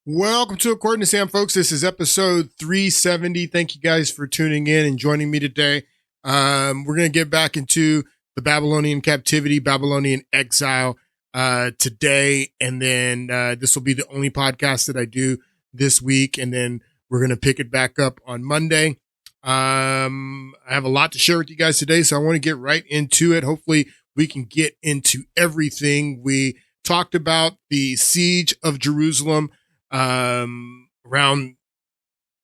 Welcome to According to Sam, folks. This is episode 370. Thank you guys for tuning in and joining me today. We're going to get back into the Babylonian captivity, Babylonian exile today. And then this will be the only podcast that I do this week. And then we're going to pick it back up on Monday. I have a lot to share with you guys today, so I want to get right into it. Hopefully we can get into everything. We talked about the siege of Jerusalem around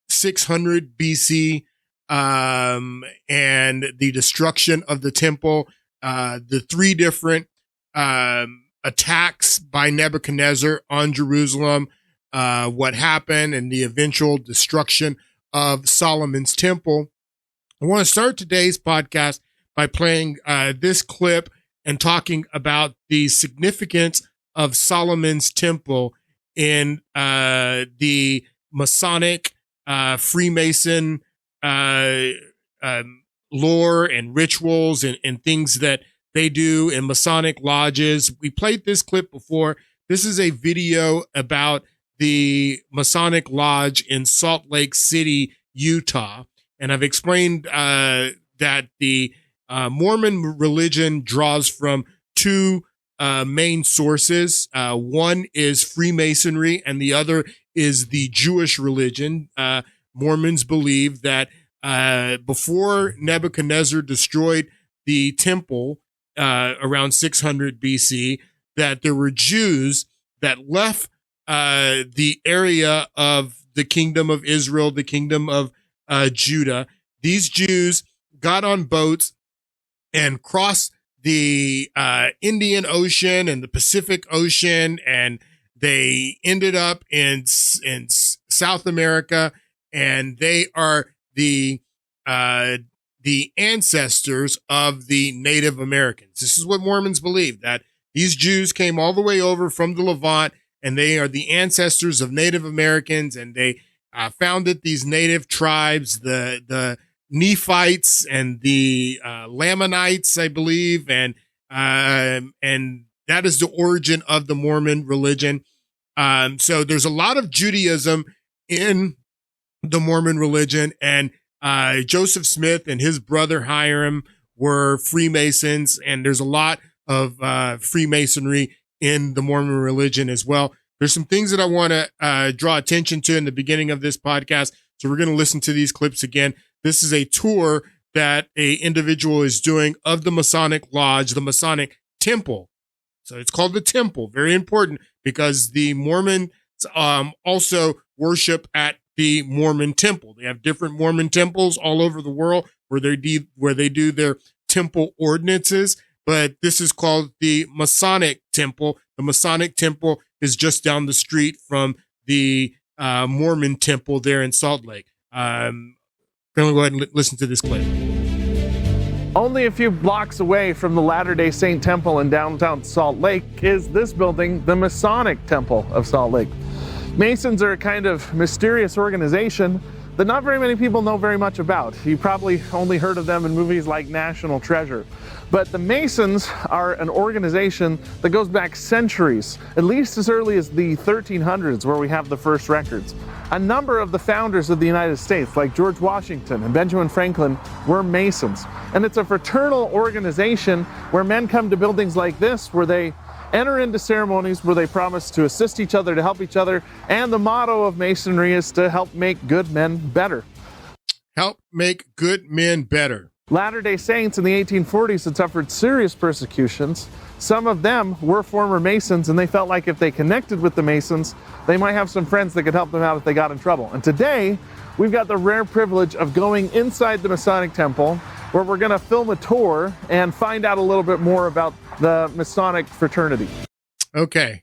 600 BC, and the destruction of the temple, the three different, attacks by Nebuchadnezzar on Jerusalem, what happened and the eventual destruction of Solomon's temple. I want to start today's podcast by playing, this clip and talking about the significance of Solomon's temple in the Masonic, Freemason lore and rituals and things that they do in Masonic lodges. We played this clip before. This is a video about the Masonic Lodge in Salt Lake City, Utah. And I've explained that the Mormon religion draws from two main sources. One is Freemasonry and the other is the Jewish religion. Mormons believe that before Nebuchadnezzar destroyed the temple around 600 BC, that there were Jews that left the area of the kingdom of Israel, the kingdom of Judah. These Jews got on boats and crossed the Indian Ocean and the Pacific Ocean, and they ended up in South America, and they are the ancestors of the Native Americans. This is what Mormons believe, that these Jews came all the way over from the Levant, and they are the ancestors of Native Americans, and they founded these native tribes, the Nephites and the Lamanites, I believe, and that is the origin of the Mormon religion. So there's a lot of Judaism in the Mormon religion, and Joseph Smith and his brother Hiram were Freemasons, and there's a lot of Freemasonry in the Mormon religion as well. There's some things that I want to draw attention to in the beginning of this podcast, so we're going to listen to these clips again. This is a tour that a individual is doing of the Masonic Lodge, the Masonic Temple. So it's called the Temple. Very important, because the Mormons also worship at the Mormon Temple. They have different Mormon temples all over the world where they do their temple ordinances. But this is called the Masonic Temple. The Masonic Temple is just down the street from the Mormon Temple there in Salt Lake. We're going to go ahead and listen to this clip. Only a few blocks away from the Latter-day Saint Temple in downtown Salt Lake is this building, the Masonic Temple of Salt Lake. Masons are a kind of mysterious organization that not very many people know very much about. You probably only heard of them in movies like National Treasure. But the Masons are an organization that goes back centuries, at least as early as the 1300s, where we have the first records. A number of the founders of the United States, like George Washington and Benjamin Franklin, were Masons. And it's a fraternal organization where men come to buildings like this, where they enter into ceremonies where they promise to assist each other, to help each other. And the motto of Masonry is to help make good men better. Help make good men better. Latter-day Saints in the 1840s had suffered serious persecutions. Some of them were former Masons, and they felt like if they connected with the Masons, they might have some friends that could help them out if they got in trouble. And today, we've got the rare privilege of going inside the Masonic Temple, where we're going to film a tour and find out a little bit more about the Masonic fraternity. Okay.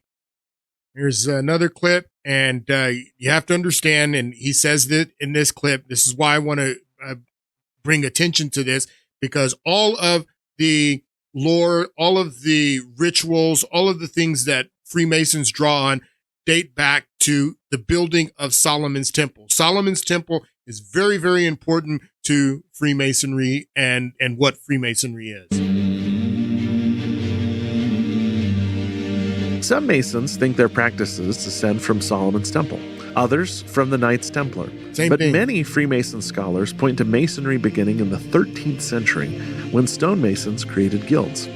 Here's another clip, and you have to understand, and he says that in this clip, this is why I want to bring attention to this, because all of the lore, all of the rituals, all of the things that Freemasons draw on date back to the building of Solomon's Temple. Solomon's Temple is very, very important to Freemasonry and what Freemasonry is. Some Masons think their practices descend from Solomon's Temple, others from the Knights Templar. But many Freemason scholars point to Masonry beginning in the 13th century when stonemasons created guilds.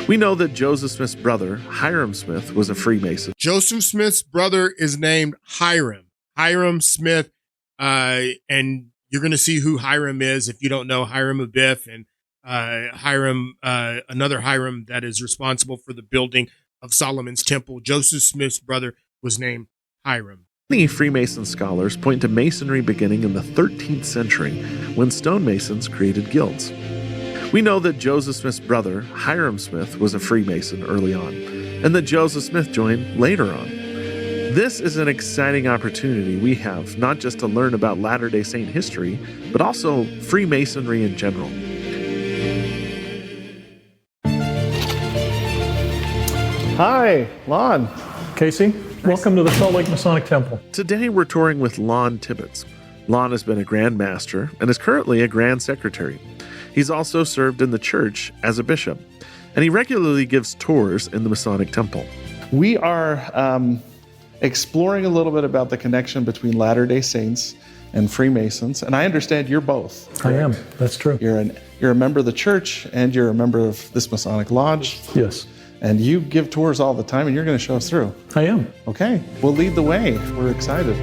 We know that Joseph Smith's brother, Hiram Smith, was a Freemason. Joseph Smith's brother is named Hiram Smith, and you're going to see who Hiram is if you don't know Hiram Abiff and another Hiram that is responsible for the building of Solomon's Temple. Joseph Smith's brother was named Hiram. Many Freemason scholars point to Masonry beginning in the 13th century when stonemasons created guilds. We know that Joseph Smith's brother, Hiram Smith, was a Freemason early on, and that Joseph Smith joined later on. This is an exciting opportunity we have not just to learn about Latter-day Saint history, but also Freemasonry in general. Hi, Lon. Casey, welcome to the Salt Lake Masonic Temple. Today we're touring with Lon Tibbetts. Lon has been a Grand Master and is currently a Grand Secretary. He's also served in the church as a bishop, and he regularly gives tours in the Masonic Temple. We are exploring a little bit about the connection between Latter-day Saints and Freemasons, and I understand you're both. Correct? I am. That's true. You're a member of the church, and you're a member of this Masonic Lodge. Yes. And you give tours all the time, and you're going to show us through. I am. Okay. We'll lead the way. We're excited.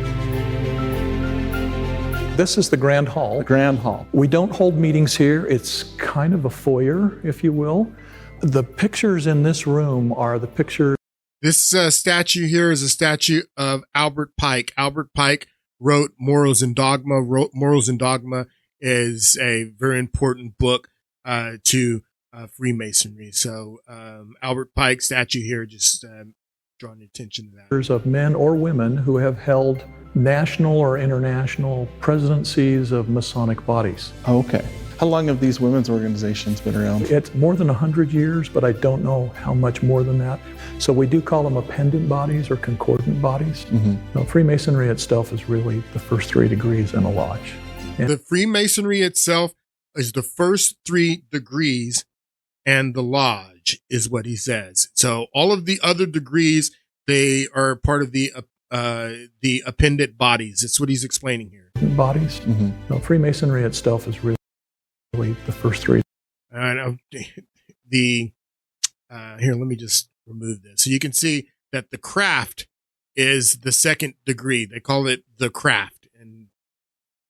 This is the Grand Hall. The Grand Hall. We don't hold meetings here. It's kind of a foyer, if you will. The pictures in this room are the pictures. This statue here is a statue of Albert Pike. Albert Pike wrote Morals and Dogma. Morals and Dogma is a very important book to Freemasonry. So Albert Pike statue here, just drawing attention to that. Of men or women who have held national or international presidencies of Masonic bodies. Okay. How long have these women's organizations been around? It's more than 100 years, but I don't know how much more than that. So we do call them appendant bodies or concordant bodies. Mm-hmm. Now, Freemasonry itself is really the first 3 degrees in a lodge. And the Freemasonry itself is the first 3 degrees, and the lodge is what he says. So all of the other degrees, they are part of the appendant bodies. That's what he's explaining here. Bodies. Mm-hmm. Now, Freemasonry itself is really the first 3. Here, let me just remove this. So you can see that the craft is the 2nd degree. They call it the craft. And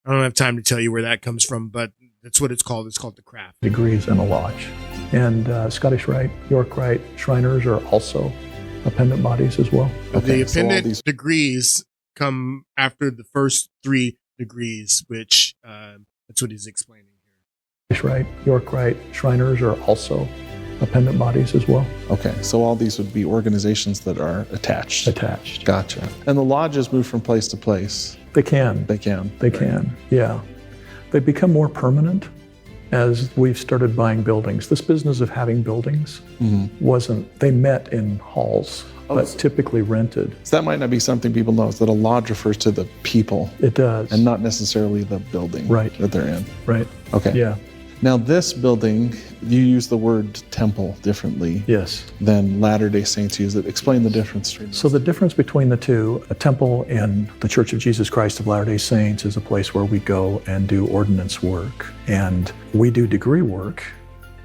I don't have time to tell you where that comes from, but that's what it's called. It's called the craft. Degrees in a lodge. And Scottish Rite, York Rite, Shriners are also appendant bodies as well. Okay, the appendant degrees come after the first 3 degrees, which that's what he's explaining here. Scottish Rite, York Rite, Shriners are also appendant bodies as well. Okay, so all these would be organizations that are attached. Attached. Gotcha. And the lodges move from place to place. They can. They can. They can, yeah. They become more permanent as we've started buying buildings. This business of having buildings wasn't, they met in halls, but typically rented. So that might not be something people know, is that a lodge refers to the people. It does. And not necessarily the building that they're in. Right. Okay. Yeah. Now this building, you use the word temple differently than Latter-day Saints use it. Explain the difference. So the difference between the two, a temple in the Church of Jesus Christ of Latter-day Saints is a place where we go and do ordinance work. And we do degree work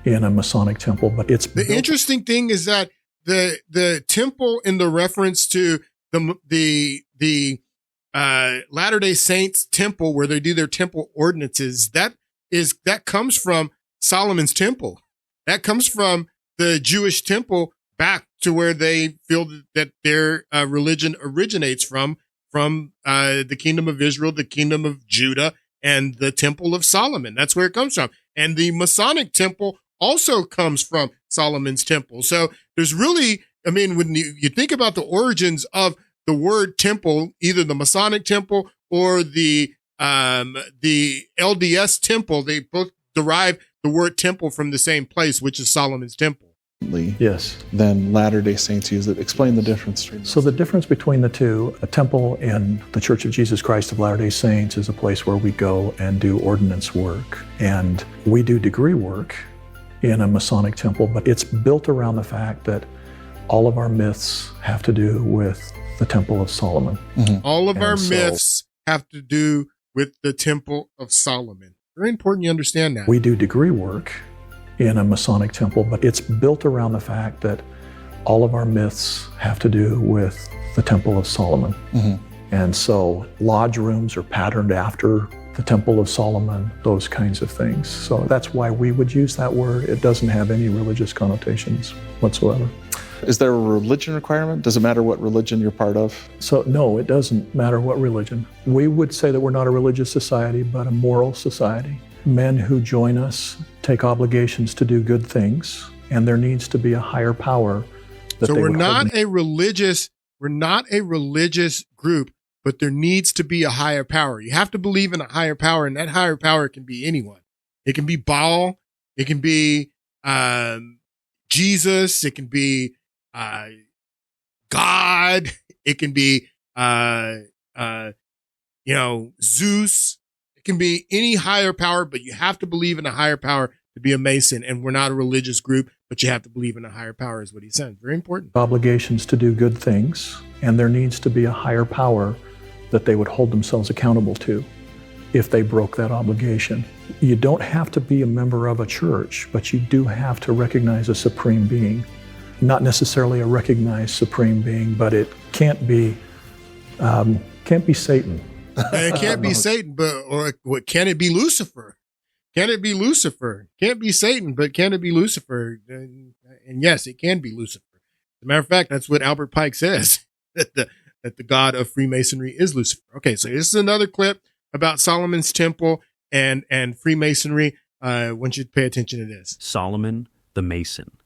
in a Masonic temple, but it's the interesting thing is that the temple in the reference to the Latter-day Saints temple where they do their temple ordinances, that comes from Solomon's Temple. That comes from the Jewish temple back to where they feel that their religion originates from the kingdom of Israel, the kingdom of Judah, and the Temple of Solomon. That's where it comes from. And the Masonic temple also comes from Solomon's Temple. So there's really, I mean, when you think about the origins of the word temple, either the Masonic temple or the LDS temple, they both derive the word temple from the same place, which is Solomon's Temple. Then Latter-day Saints use it. Explain the difference. So the difference between the two, a temple in the Church of Jesus Christ of Latter-day Saints is a place where we go and do ordinance work. And we do degree work in a Masonic temple, but it's built around the fact that All of our myths have to do with the Temple of Solomon. All of And our so- myths have to do with the Temple of Solomon. Very important you understand that. We do degree work in a Masonic temple, but it's built around the fact that all of our myths have to do with the Temple of Solomon. And so lodge rooms are patterned after the Temple of Solomon, those kinds of things. So that's why we would use that word. It doesn't have any religious connotations whatsoever. Is there a religion requirement? Does it matter what religion you're part of? So no, it doesn't matter what religion. We would say that we're not a religious society, but a moral society. Men who join us take obligations to do good things, and there needs to be a higher power. So we're not a religious group, but there needs to be a higher power. You have to believe in a higher power, and that higher power can be anyone. It can be Baal, it can be Jesus, it can be God, it can be Zeus. It can be any higher power, but you have to believe in a higher power to be a Mason. And we're not a religious group, but you have to believe in a higher power is what he said. Very important. Obligations to do good things, and there needs to be a higher power that they would hold themselves accountable to if they broke that obligation. You don't have to be a member of a church, but you do have to recognize a supreme being. Not necessarily a recognized supreme being, but it can't be Satan. It can't be Satan, or can it be Lucifer? Can it be Lucifer? Can't be Satan, but can it be Lucifer? And yes, it can be Lucifer. As a matter of fact, that's what Albert Pike says, that the god of Freemasonry is Lucifer. Okay, so this is another clip about Solomon's temple and Freemasonry. I want you to pay attention to this. Solomon the Mason.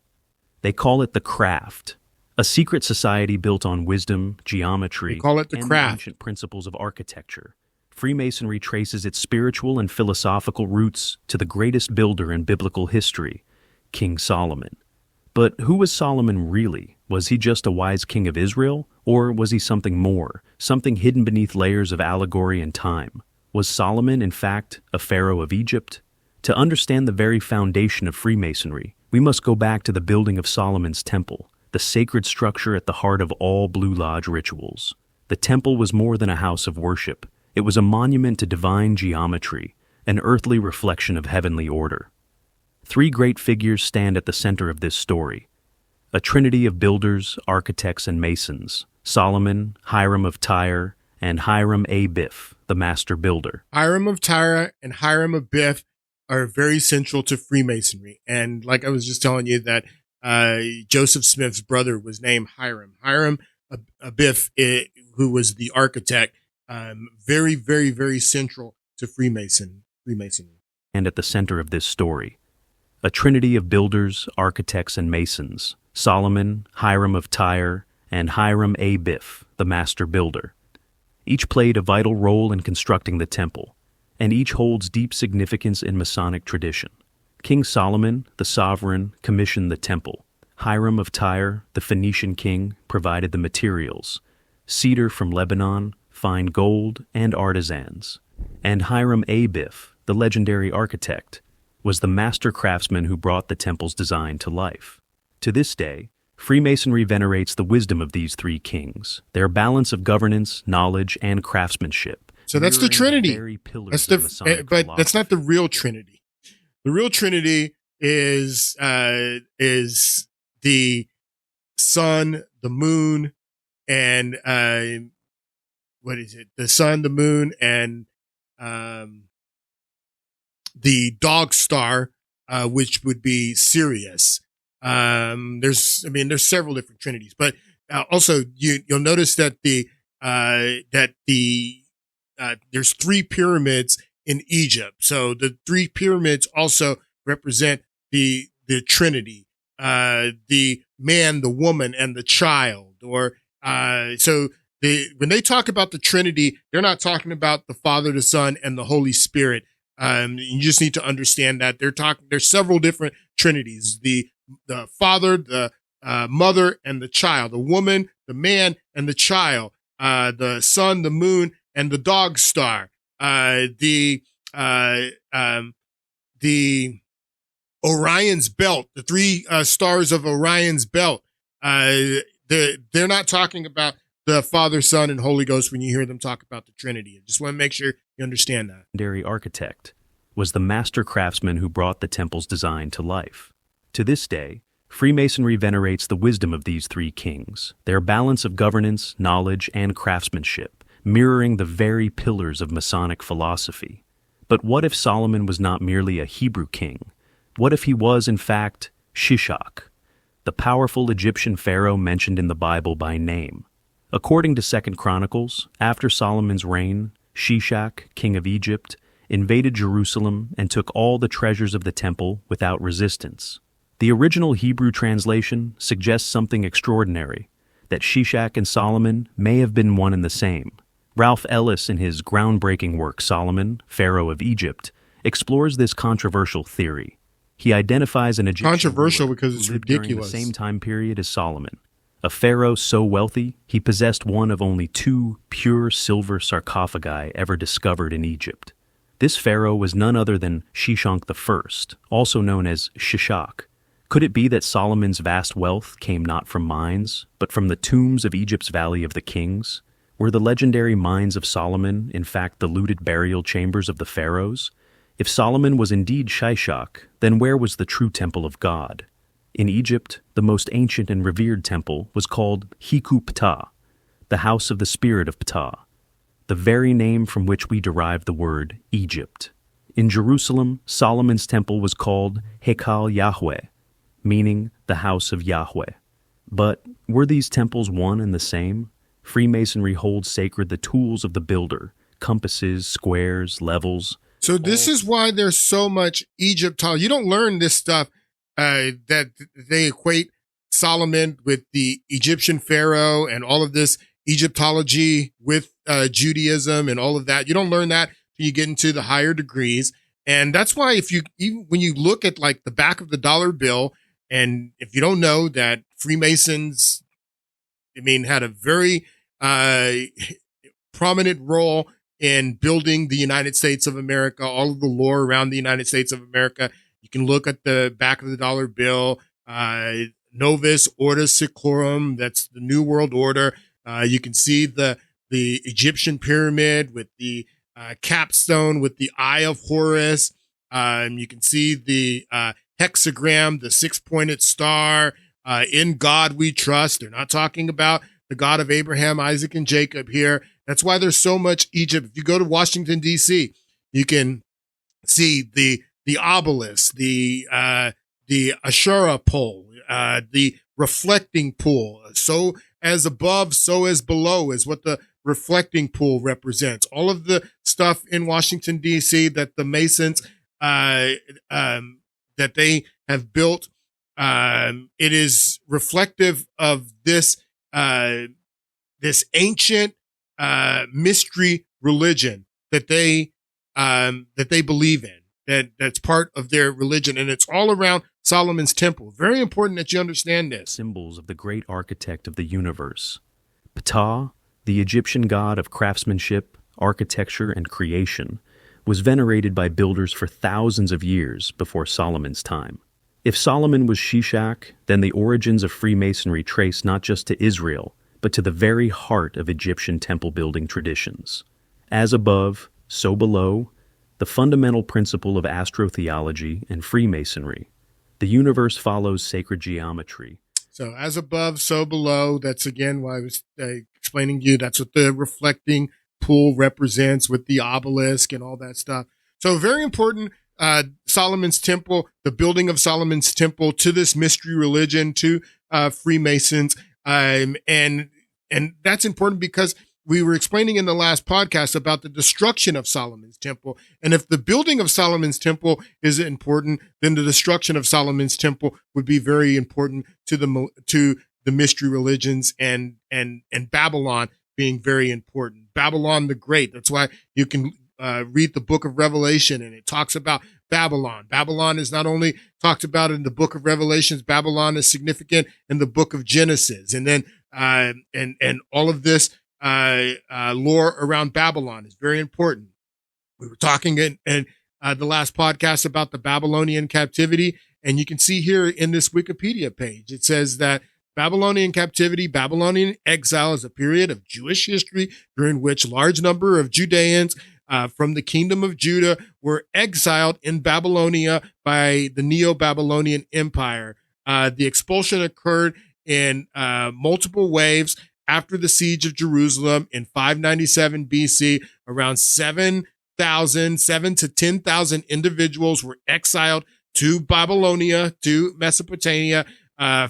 They call it the Craft, a secret society built on wisdom, geometry, They call it the and Craft. ancient principles of architecture. Freemasonry traces its spiritual and philosophical roots to the greatest builder in biblical history, King Solomon. But who was Solomon really? Was he just a wise king of Israel? Or was he something more, something hidden beneath layers of allegory and time? Was Solomon, in fact, a pharaoh of Egypt? To understand the very foundation of Freemasonry, we must go back to the building of Solomon's temple, the sacred structure at the heart of all Blue Lodge rituals. The temple was more than a house of worship. It was a monument to divine geometry, an earthly reflection of heavenly order. Three great figures stand at the center of this story. A trinity of builders, architects, and masons: Solomon, Hiram of Tyre, and Hiram Abiff, the master builder. Hiram of Tyre and Hiram of Biff are very central to Freemasonry. And like I was just telling you that Joseph Smith's brother was named Hiram. Hiram Abiff, who was the architect, very, very, very central to Freemasonry. And at the center of this story, a trinity of builders, architects, and masons: Solomon, Hiram of Tyre, and Hiram Abiff, the master builder. Each played a vital role in constructing the temple, and each holds deep significance in Masonic tradition. King Solomon, the sovereign, commissioned the temple. Hiram of Tyre, the Phoenician king, provided the materials: cedar from Lebanon, fine gold, and artisans. And Hiram Abiff, the legendary architect, was the master craftsman who brought the temple's design to life. To this day, Freemasonry venerates the wisdom of these three kings, their balance of governance, knowledge, and craftsmanship. So that's the Trinity. Very pillars That's of Masonic but philosophy. that's not the real Trinity. The real Trinity is the sun, the moon, and what is it? The sun, the moon, and the dog star, which would be Sirius. There's several different trinities, but also you'll notice that there's three pyramids in Egypt. So the three pyramids also represent the Trinity, the man, the woman, and the child. Or when they talk about the Trinity, they're not talking about the Father, the Son, and the Holy Spirit. You just need to understand that there's several different trinities: the Father, the Mother, and the child; the woman, the man, and the child; the sun, the moon, and the dog star; the Orion's belt, the three stars of Orion's belt; they're not talking about the Father, Son, and Holy Ghost when you hear them talk about the Trinity. I just want to make sure you understand that. Legendary architect was the master craftsman who brought the temple's design to life. To this day, Freemasonry venerates the wisdom of these three kings, their balance of governance, knowledge, and craftsmanship, mirroring the very pillars of Masonic philosophy. But what if Solomon was not merely a Hebrew king? What if he was, in fact, Shishak, the powerful Egyptian pharaoh mentioned in the Bible by name? According to 2 Chronicles, after Solomon's reign, Shishak, king of Egypt, invaded Jerusalem and took all the treasures of the temple without resistance. The original Hebrew translation suggests something extraordinary, that Shishak and Solomon may have been one and the same. Ralph Ellis, in his groundbreaking work Solomon, Pharaoh of Egypt, explores this controversial theory. He identifies an Egyptian Controversial ruler because it's who lived during ridiculous. the same time period as Solomon, a pharaoh so wealthy he possessed one of only 2 pure silver sarcophagi ever discovered in Egypt. This pharaoh was none other than Shishak I, also known as Shishak. Could it be that Solomon's vast wealth came not from mines, but from the tombs of Egypt's Valley of the Kings? Were the legendary mines of Solomon, in fact, the looted burial chambers of the pharaohs? If Solomon was indeed Shishak, then where was the true temple of God? In Egypt, the most ancient and revered temple was called Hiku Ptah, the house of the spirit of Ptah, the very name from which we derive the word Egypt. In Jerusalem, Solomon's temple was called Hekal Yahweh, meaning the house of Yahweh. But were these temples one and the same? Freemasonry holds sacred the tools of the builder, compasses, squares, levels. So this is why there's so much Egyptology. You don't learn this stuff that they equate Solomon with the Egyptian pharaoh and all of this Egyptology with Judaism and all of that. You don't learn that till you get into the higher degrees. And that's why even when you look at like the back of the dollar bill, and if you don't know that Freemasons, had a very prominent role in building the United States of America, all of the lore around the United States of America. You can look at the back of the dollar bill, Novus Ordo Seclorum, that's the New World Order. You can see the Egyptian pyramid with the capstone with the Eye of Horus. You can see the hexagram, the 6-pointed star. In God we trust. They're not talking about the God of Abraham, Isaac, and Jacob here. That's why there's so much Egypt. If you go to Washington, D.C., you can see the obelisk, the Ashura pole, the reflecting pool. So as above, so as below is what the reflecting pool represents. All of the stuff in Washington, D.C. that the Masons, that they have built, it is reflective of this ancient mystery religion that they believe in. That's part of their religion, and it's all around Solomon's temple. Very important that you understand this. Symbols of the great architect of the universe. Ptah, the Egyptian god of craftsmanship, architecture, and creation, was venerated by builders for thousands of years before Solomon's time. If Solomon was Shishak, then the origins of Freemasonry trace not just to Israel, but to the very heart of Egyptian temple-building traditions. As above, so below, the fundamental principle of astrotheology and Freemasonry. The universe follows sacred geometry. So as above, so below. That's again why I was explaining to you. That's what the reflecting pool represents with the obelisk and all that stuff. So very important. Solomon's temple, the building of Solomon's temple to this mystery religion, to Freemasons. And that's important because we were explaining in the last podcast about the destruction of Solomon's temple. And if the building of Solomon's temple is important, then the destruction of Solomon's temple would be very important to the mystery religions and Babylon being very important. Babylon the Great. That's why you can read the book of Revelation, and it talks about Babylon. Babylon is not only talked about in the book of Revelations, Babylon is significant in the book of Genesis. And then, and all of this lore around Babylon is very important. We were talking in the last podcast about the Babylonian captivity, and you can see here in this Wikipedia page, it says that Babylonian captivity, Babylonian exile is a period of Jewish history during which large number of Judeans from the kingdom of Judah were exiled in Babylonia by the Neo-Babylonian Empire. The expulsion occurred in multiple waves after the siege of Jerusalem in 597 BC. Around 7 to 10,000 individuals were exiled to Babylonia, to Mesopotamia.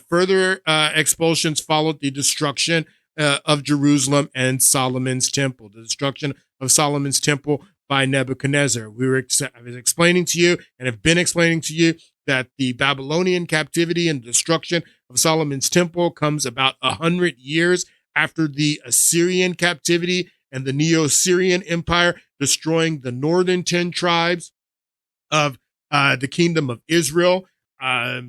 Further expulsions followed the destruction of Jerusalem and Solomon's temple, the destruction of Solomon's temple by Nebuchadnezzar. I was explaining to you and have been explaining to you that the Babylonian captivity and destruction of Solomon's temple comes about 100 years after the Assyrian captivity and the Neo-Syrian Empire, destroying the northern 10 tribes of the kingdom of Israel.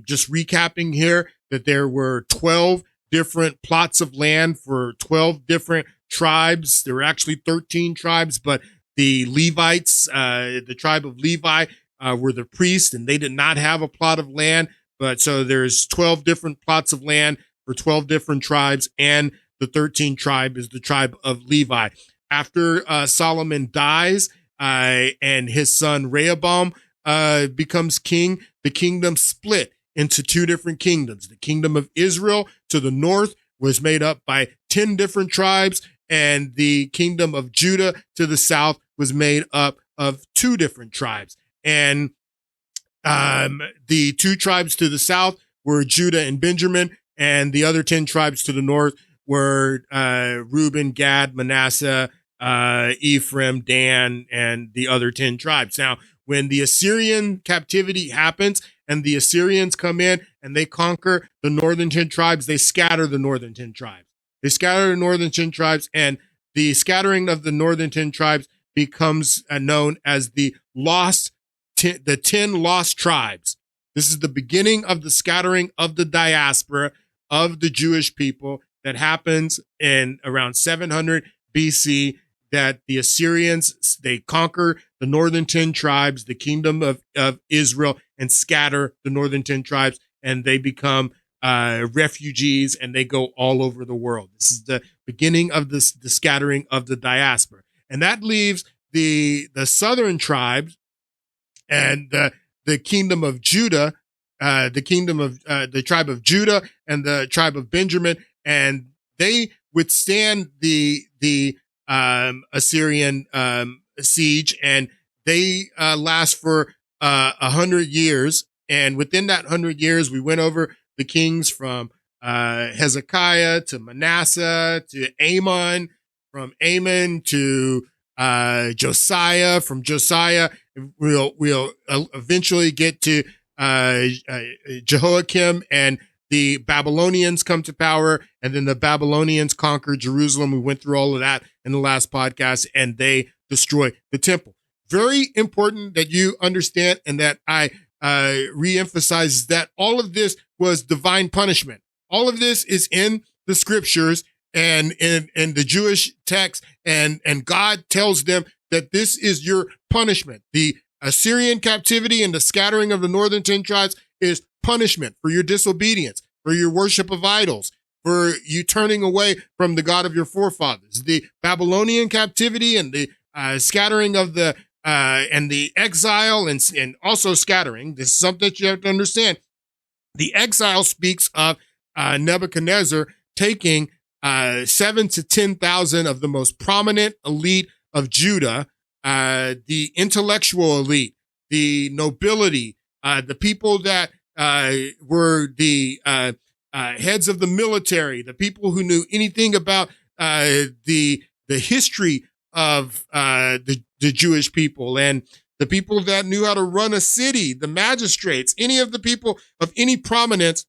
Just recapping here that there were 12 different plots of land for 12 different tribes. There were actually 13 tribes, but the Levites, the tribe of Levi, were the priests, and they did not have a plot of land. But so there's 12 different plots of land for 12 different tribes, and the 13th tribe is the tribe of Levi. After Solomon dies and his son Rehoboam becomes king, the kingdom split into two different kingdoms. The kingdom of Israel to the north was made up by 10 different tribes, and the kingdom of Judah to the south was made up of 2 different tribes. And the 2 tribes to the south were Judah and Benjamin, and the other 10 tribes to the north were Reuben, Gad, Manasseh, Ephraim, Dan, and the other 10 tribes. Now, when the Assyrian captivity happens and the Assyrians come in and they conquer the northern 10 tribes, they scatter the northern 10 tribes. They scatter the northern 10 tribes, and the scattering of the northern 10 tribes becomes known as the 10 lost tribes. This is the beginning of the scattering of the diaspora of the Jewish people that happens in around 700 BC, that the Assyrians, they conquer the northern 10 tribes, the kingdom of Israel, and scatter the northern 10 tribes, and they become refugees, and they go all over the world. This is the beginning of the scattering of the diaspora. And that leaves the southern tribes and the kingdom of Judah, the tribe of Judah and the tribe of Benjamin, and they withstand the Assyrian siege, and they last for 100 years. And within that 100 years, we went over the kings from Hezekiah to Manasseh to Amon, from Amon to Josiah. From Josiah, we'll eventually get to Jehoiakim, and the Babylonians come to power, and then the Babylonians conquer Jerusalem. We went through all of that in the last podcast, and they destroy the temple. Very important that you understand, and that I reemphasize, that all of this was divine punishment. All of this is in the scriptures and in the Jewish text, and God tells them that this is your punishment. The Assyrian captivity and the scattering of the northern 10 tribes is punishment for your disobedience, for your worship of idols, for you turning away from the God of your forefathers. The Babylonian captivity and the scattering of the and the exile and also scattering. This is something that you have to understand. The exile speaks of Nebuchadnezzar taking 7 to 10,000 of the most prominent elite of Judah, the intellectual elite, the nobility, the people that were the heads of the military, the people who knew anything about the history of the Jewish people, and the people that knew how to run a city, the magistrates, any of the people of any prominence.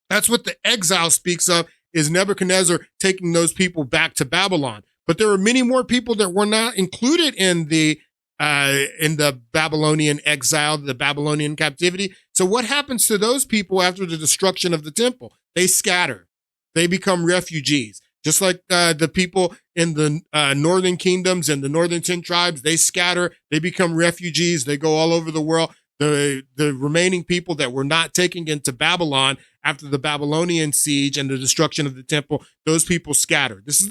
That's what the exile speaks of, is Nebuchadnezzar taking those people back to Babylon. But there were many more people that were not included in the Babylonian exile, the Babylonian captivity. So what happens to those people after the destruction of the temple? They scatter. They become refugees. Just like the people in the northern kingdoms and the northern 10 tribes, they scatter. They become refugees. They go all over the world. the remaining people that were not taken into Babylon after the Babylonian siege and the destruction of the temple, those people scattered. This is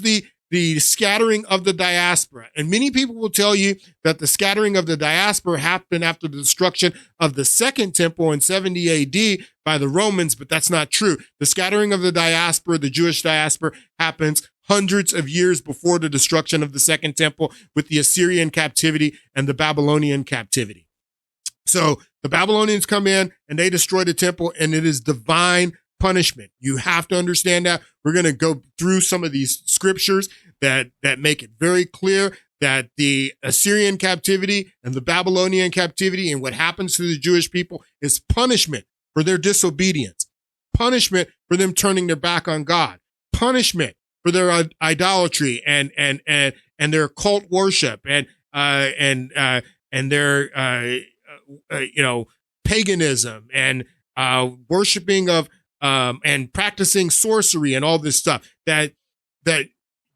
the scattering of the diaspora. And many people will tell you that the scattering of the diaspora happened after the destruction of the second temple in 70 AD by the Romans, but that's not true. The scattering of the diaspora, the Jewish diaspora, happens hundreds of years before the destruction of the second temple with the Assyrian captivity and the Babylonian captivity. So the Babylonians come in and they destroy the temple, and it is divine punishment. You have to understand that. We're going to go through some of these scriptures that make it very clear that the Assyrian captivity and the Babylonian captivity and what happens to the Jewish people is punishment for their disobedience, punishment for them turning their back on God, punishment for their idolatry and their cult worship and their paganism and worshiping of and practicing sorcery and all this stuff. That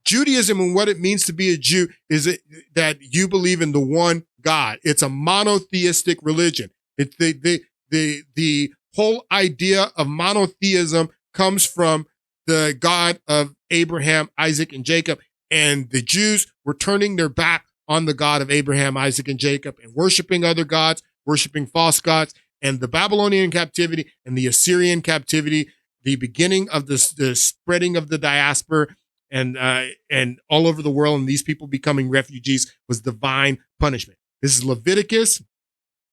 Judaism and what it means to be a Jew is that you believe in the one God. It's a monotheistic religion. It's the whole idea of monotheism comes from the God of Abraham, Isaac, and Jacob. And the Jews were turning their back on the God of Abraham, Isaac, and Jacob and worshiping other gods, worshiping false gods. And the Babylonian captivity and the Assyrian captivity, the beginning of the spreading of the diaspora and all over the world, and these people becoming refugees, was divine punishment. This is Leviticus.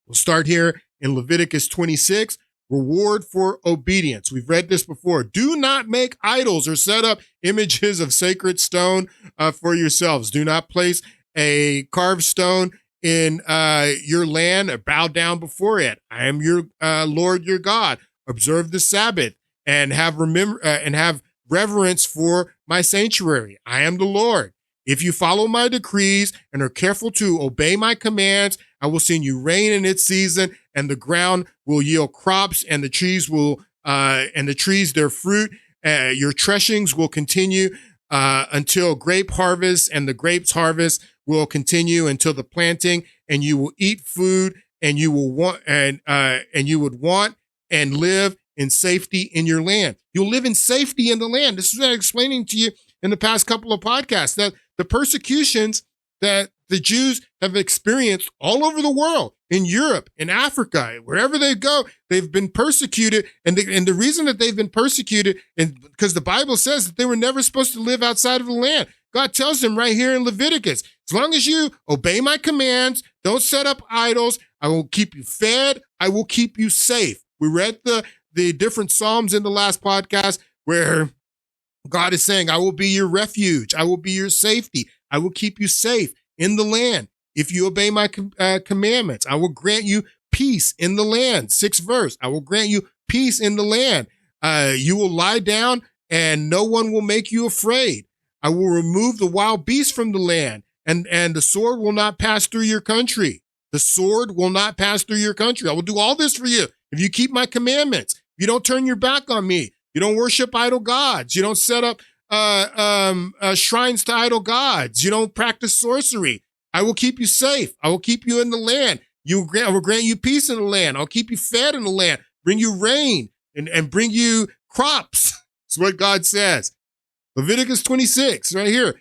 We'll start here in Leviticus 26. Reward for obedience. We've read this before. Do not make idols or set up images of sacred stone for yourselves. Do not place a carved stone in your land or bow down before it. I am your Lord, your God. Observe the Sabbath and have reverence for my sanctuary. I am the Lord. If you follow my decrees and are careful to obey my commands, I will send you rain in its season, and the ground will yield crops, and the trees their fruit. Your threshings will continue until grape harvest, and the grapes harvest will continue until the planting, and you will eat food, and you will want and you would want and live in safety in your land. You'll live in safety in the land. This is what I'm explaining to you in the past couple of podcasts, that the persecutions that the Jews have experienced all over the world, in Europe, in Africa, wherever they go, they've been persecuted. And the reason that they've been persecuted is because the Bible says that they were never supposed to live outside of the land. God tells them right here in Leviticus, as long as you obey my commands, don't set up idols, I will keep you fed, I will keep you safe. We read the different Psalms in the last podcast where God is saying, I will be your refuge, I will be your safety, I will keep you safe in the land. If you obey my commandments, I will grant you peace in the land. 6th verse, I will grant you peace in the land. You will lie down and no one will make you afraid. I will remove the wild beasts from the land, and the sword will not pass through your country. The sword will not pass through your country. I will do all this for you if you keep my commandments. If you don't turn your back on me, you don't worship idol gods, you don't set up shrines to idol gods, you don't practice sorcery. I will keep you safe. I will keep you in the land. I will grant you peace in the land. I'll keep you fed in the land, bring you rain and bring you crops. That's what God says. Leviticus 26, right here.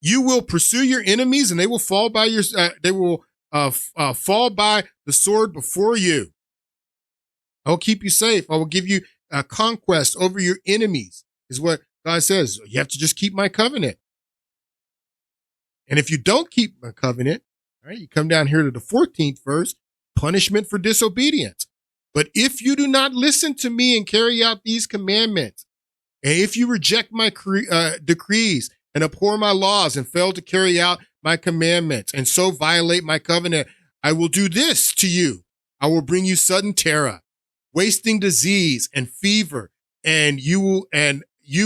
You will pursue your enemies, and they will fall by fall by the sword before you. I will keep you safe. I will give you conquest over your enemies, is what God says. You have to just keep my covenant. And if you don't keep my covenant, all right, you come down here to the 14th verse, punishment for disobedience. But if you do not listen to me and carry out these commandments, and if you reject my decrees and abhor my laws and fail to carry out my commandments and so violate my covenant, I will do this to you. I will bring you sudden terror, wasting disease and fever, and you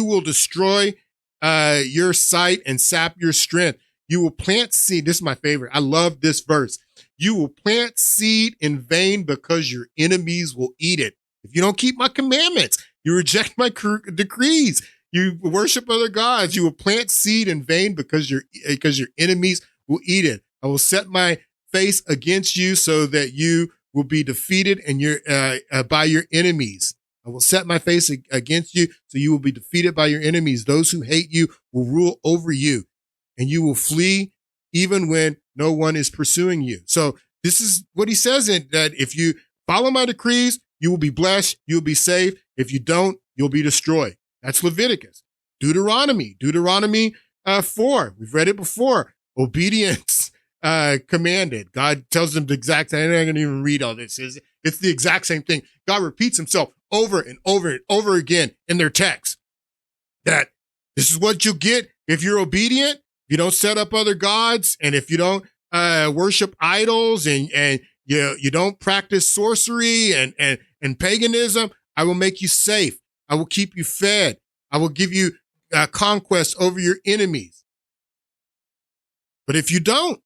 will destroy your sight and sap your strength. You will plant seed. This is my favorite. I love this verse. You will plant seed in vain because your enemies will eat it. If you don't keep my commandments, you reject my decrees, you worship other gods, you will plant seed in vain because your enemies will eat it. I will set my face against you so that you will be defeated and by your enemies. I will set my face against you so you will be defeated by your enemies. Those who hate you will rule over you, and you will flee even when no one is pursuing you. So this is what he says, that if you follow my decrees, you will be blessed, you'll be safe. If you don't, you'll be destroyed. That's Leviticus. Deuteronomy 4. We've read it before. Obedience commanded. God tells them the exact same. I'm not going to even read all this. It's the exact same thing. God repeats himself over and over and over again in their text, that this is what you'll get if you're obedient, if you don't set up other gods, and if you don't worship idols, and you don't practice sorcery and paganism. I will make you safe. I will keep you fed. I will give you conquest over your enemies. But if you don't,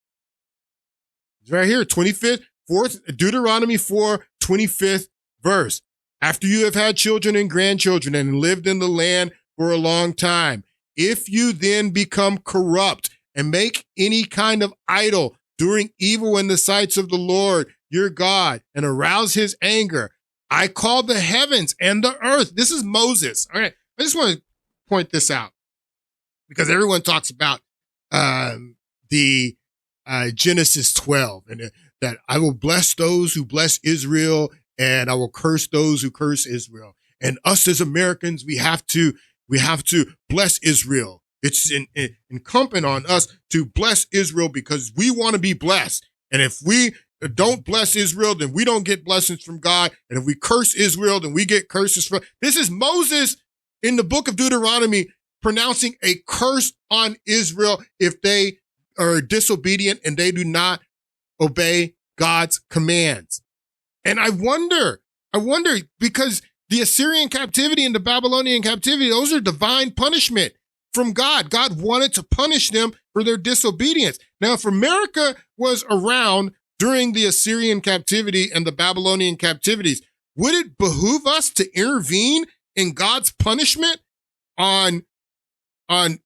it's right here, 4th Deuteronomy 4, 25th verse. After you have had children and grandchildren and lived in the land for a long time, if you then become corrupt and make any kind of idol, doing evil in the sights of the Lord your God, and arouse his anger, I call the heavens and the earth. This is Moses. All right. I just want to point this out because everyone talks about the Genesis 12 and that I will bless those who bless Israel and I will curse those who curse Israel. And us as Americans, we have to bless Israel. It's incumbent on us to bless Israel because we want to be blessed. And if we don't bless Israel, then we don't get blessings from God. And if we curse Israel, then we get curses from. This is Moses in the book of Deuteronomy pronouncing a curse on Israel if they are disobedient and they do not obey God's commands. And I wonder because the Assyrian captivity and the Babylonian captivity, those are divine punishment from God. God wanted to punish them for their disobedience. Now, if America was around during the Assyrian captivity and the Babylonian captivities, would it behoove us to intervene in God's punishment on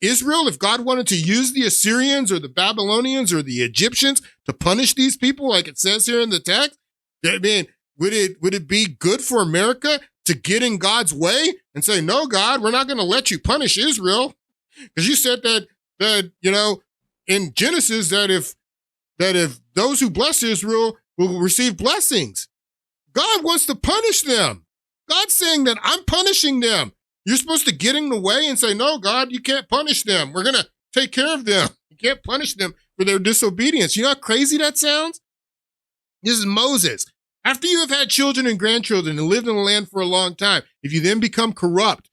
Israel? If God wanted to use the Assyrians or the Babylonians or the Egyptians to punish these people, like it says here in the text, I mean, would it be good for America to get in God's way and say, no, God, we're not going to let you punish Israel? Because you said that in Genesis that if those who bless Israel will receive blessings. God wants to punish them. God's saying that I'm punishing them. You're supposed to get in the way and say, no, God, you can't punish them. We're going to take care of them. You can't punish them for their disobedience. You know how crazy that sounds? This is Moses. After you have had children and grandchildren and lived in the land for a long time, if you then become corrupt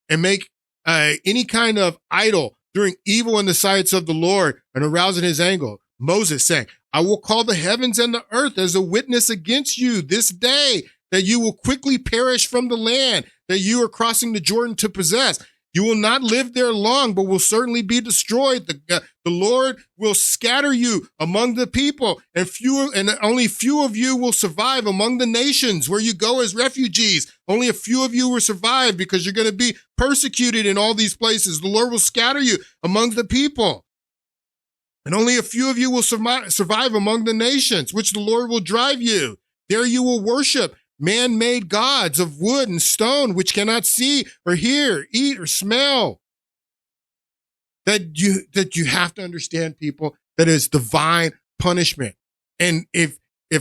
and make any kind of idol, doing evil in the sights of the Lord and arousing his anger, Moses saying, I will call the heavens and the earth as a witness against you this day, that you will quickly perish from the land that you are crossing the Jordan to possess. You will not live there long, but will certainly be destroyed. The Lord will scatter you among the people, and only few of you will survive among the nations where you go as refugees. Only a few of you will survive because you're going to be persecuted in all these places. The Lord will scatter you among the people. And only a few of you will survive among the nations, which the Lord will drive you. There you will worship man-made gods of wood and stone, which cannot see or hear, eat or smell. That you have to understand, people, that is divine punishment. And if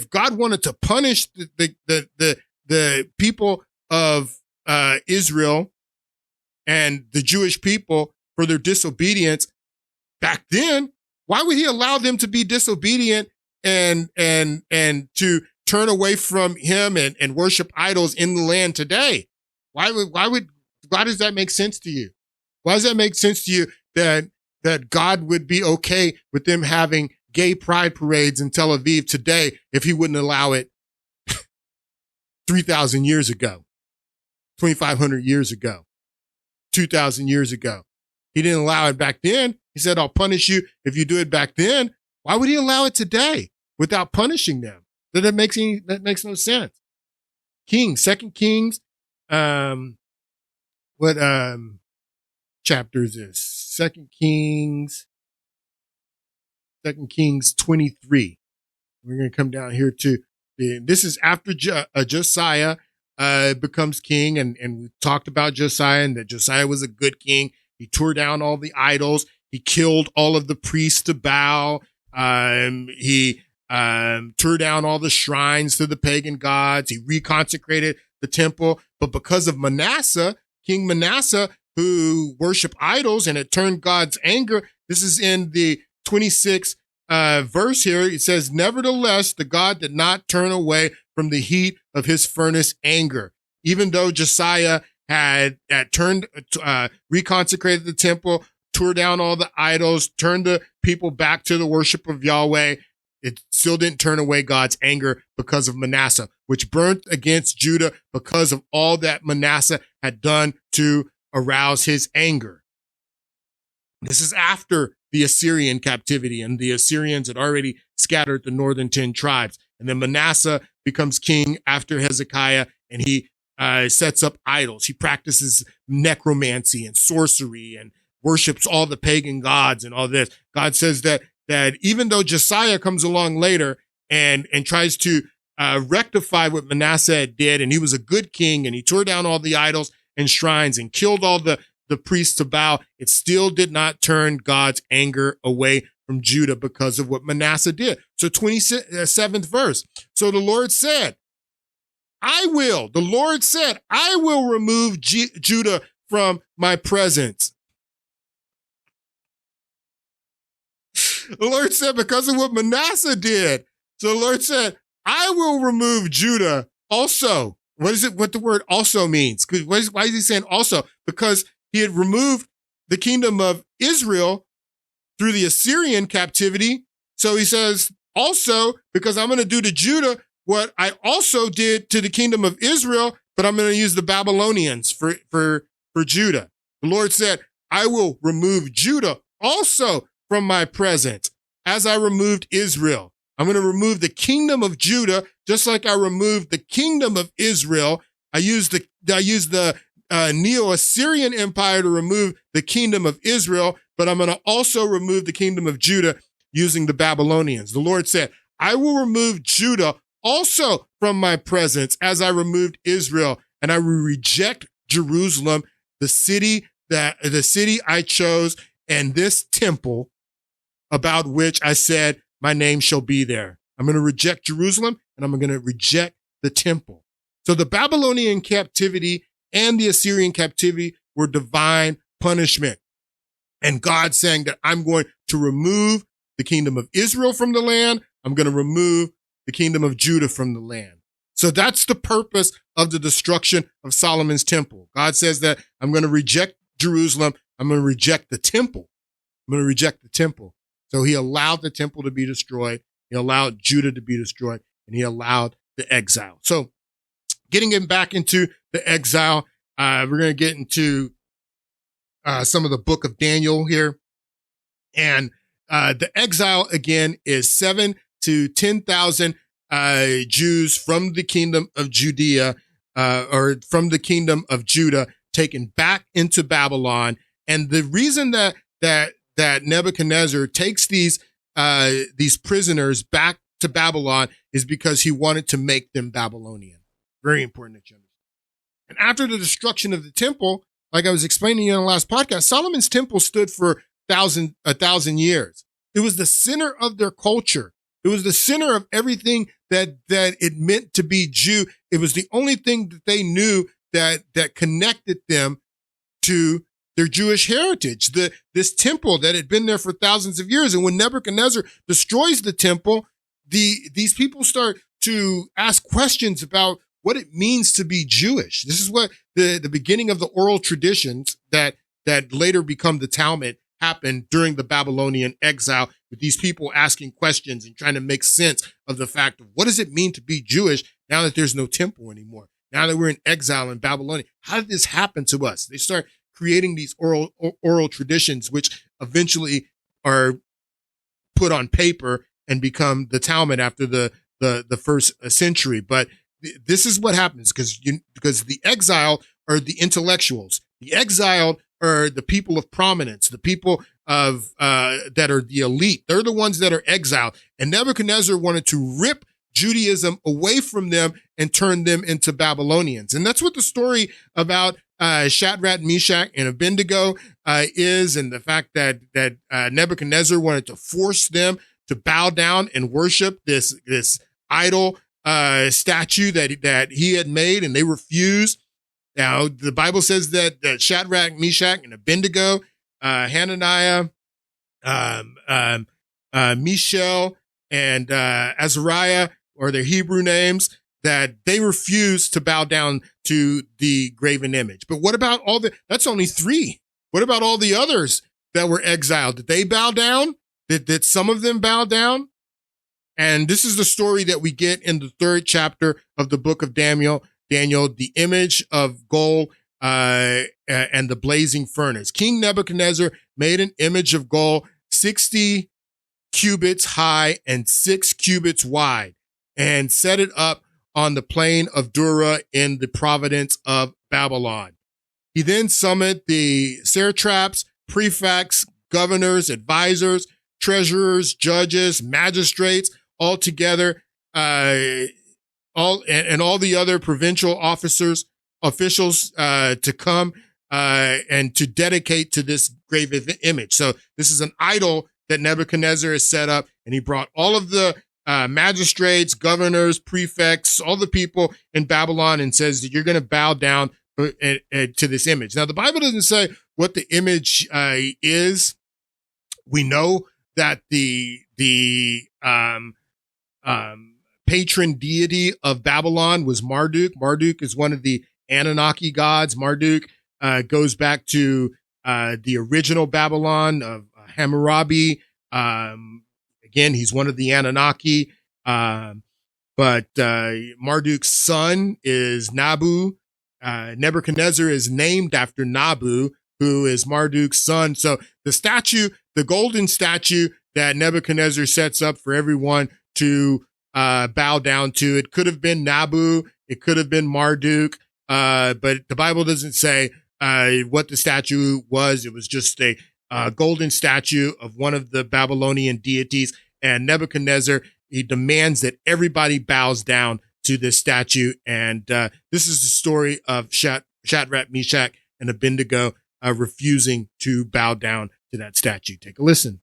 God wanted to punish the people of Israel and the Jewish people for their disobedience back then, why would he allow them to be disobedient and to turn away from him and worship idols in the land today? Why does that make sense to you? Why does that make sense to you that God would be okay with them having gay pride parades in Tel Aviv today if he wouldn't allow it 3,000 years ago, 2,500 years ago, 2,000 years ago? He didn't allow it back then. He said, I'll punish you if you do it back then. Why would he allow it today without punishing them? That makes no sense. Kings, 2 Kings, what chapter is this? 2 Kings 2 Kings 23. We're going to come down here to this is after Josiah becomes king, and we talked about Josiah and that Josiah was a good king. He tore down all the idols. He killed all of the priests to Baal. He tore down all the shrines to the pagan gods. He reconsecrated the temple. But because of Manasseh, King Manasseh, who worshiped idols, and it turned God's anger. This is in the 26th verse here. It says, nevertheless, the God did not turn away from the heat of his furnace anger. Even though Josiah had reconsecrated the temple, tore down all the idols, turned the people back to the worship of Yahweh, it still didn't turn away God's anger because of Manasseh, which burnt against Judah because of all that Manasseh had done to arouse his anger. This is after the Assyrian captivity, and the Assyrians had already scattered the northern 10 tribes. And then Manasseh becomes king after Hezekiah, and he sets up idols. He practices necromancy and sorcery and worships all the pagan gods and all this. God says that even though Josiah comes along later and tries to rectify what Manasseh did, and he was a good king, and he tore down all the idols and shrines and killed all the priests to Baal, it still did not turn God's anger away from Judah because of what Manasseh did. So 27th verse. So the Lord said, the Lord said, I will remove Judah from my presence. The Lord said, because of what Manasseh did. So the Lord said, I will remove Judah also. What the word also means? Why is he saying also? Because he had removed the kingdom of Israel through the Assyrian captivity. So he says, also, because I'm going to do to Judah what I also did to the kingdom of Israel, but I'm going to use the Babylonians for Judah. The Lord said, I will remove Judah also from my presence as I removed Israel. I'm going to remove the kingdom of Judah, just like I removed the kingdom of Israel. I used the Neo-Assyrian Empire to remove the kingdom of Israel, but I'm going to also remove the kingdom of Judah using the Babylonians. The Lord said, I will remove Judah also from my presence as I removed Israel, and I will reject Jerusalem, the city I chose, and this temple about which I said, my name shall be there. I'm going to reject Jerusalem, and I'm going to reject the temple. So the Babylonian captivity and the Assyrian captivity were divine punishment. And God saying that I'm going to remove the kingdom of Israel from the land. I'm going to remove the kingdom of Judah from the land. So that's the purpose of the destruction of Solomon's temple. God says that I'm going to reject Jerusalem. I'm going to reject the temple. I'm going to reject the temple. So he allowed the temple to be destroyed. He allowed Judah to be destroyed, and he allowed the exile. So getting him back into the exile, we're going to get into some of the book of Daniel here. And the exile, again, is 7 to 10,000 Jews from the kingdom of Judea, or from the kingdom of Judah, taken back into Babylon. And the reason that Nebuchadnezzar takes these prisoners back to Babylon is because he wanted to make them Babylonian. Very important that you understand. And after the destruction of the temple, like I was explaining in the last podcast, Solomon's temple stood for 1,000 years. It was the center of their culture. It was the center of everything that it meant to be Jew. It was the only thing that they knew that connected them to their Jewish heritage, this temple that had been there for thousands of years. And when Nebuchadnezzar destroys the temple, these people start to ask questions about what it means to be Jewish. This is what the beginning of the oral traditions that later become the Talmud happened during the Babylonian exile, with these people asking questions and trying to make sense of the fact of what does it mean to be Jewish now that there's no temple anymore, now that we're in exile in Babylonia. How did this happen to us? They start creating these oral traditions, which eventually are put on paper and become the Talmud after the first century. But this is what happens because the exile are the intellectuals. The exiled are the people of prominence, the people that are the elite. They're the ones that are exiled. And Nebuchadnezzar wanted to rip Judaism away from them and turn them into Babylonians. And that's what the story about Shadrach, Meshach, and Abednego is, and the fact that Nebuchadnezzar wanted to force them to bow down and worship this idol statue that he had made, and they refused. Now, the Bible says that Shadrach, Meshach, and Abednego, Hananiah, Mishael, and Azariah, or their Hebrew names, that they refused to bow down to the graven image. But what about that's only 3. What about all the others that were exiled? Did they bow down? Did some of them bow down? And this is the story that we get in the 3rd chapter of the book of Daniel, the image of gold and the blazing furnace. King Nebuchadnezzar made an image of gold 60 cubits high and 6 cubits wide, and set it up on the plain of Dura in the province of Babylon. He then summoned the satraps, prefects, governors, advisors, treasurers, judges, magistrates, all together, all the other provincial officials to come and to dedicate to this graven image. So this is an idol that Nebuchadnezzar has set up, and he brought all of the magistrates, governors, prefects, all the people in Babylon, and says that you're going to bow down to this image. Now, the Bible doesn't say what the image is. We know that the patron deity of Babylon was Marduk. Marduk is one of the Anunnaki gods. Marduk goes back to the original Babylon of Hammurabi. Again, he's one of the Anunnaki. But Marduk's son is Nabu. Nebuchadnezzar is named after Nabu, who is Marduk's son. So the statue, the golden statue that Nebuchadnezzar sets up for everyone to bow down to, it could have been Nabu, it could have been Marduk, but the Bible doesn't say what the statue was. It was just a golden statue of one of the Babylonian deities. And Nebuchadnezzar, he demands that everybody bows down to this statue. And this is the story of Shadrach, Meshach, and Abednego refusing to bow down to that statue. Take a listen.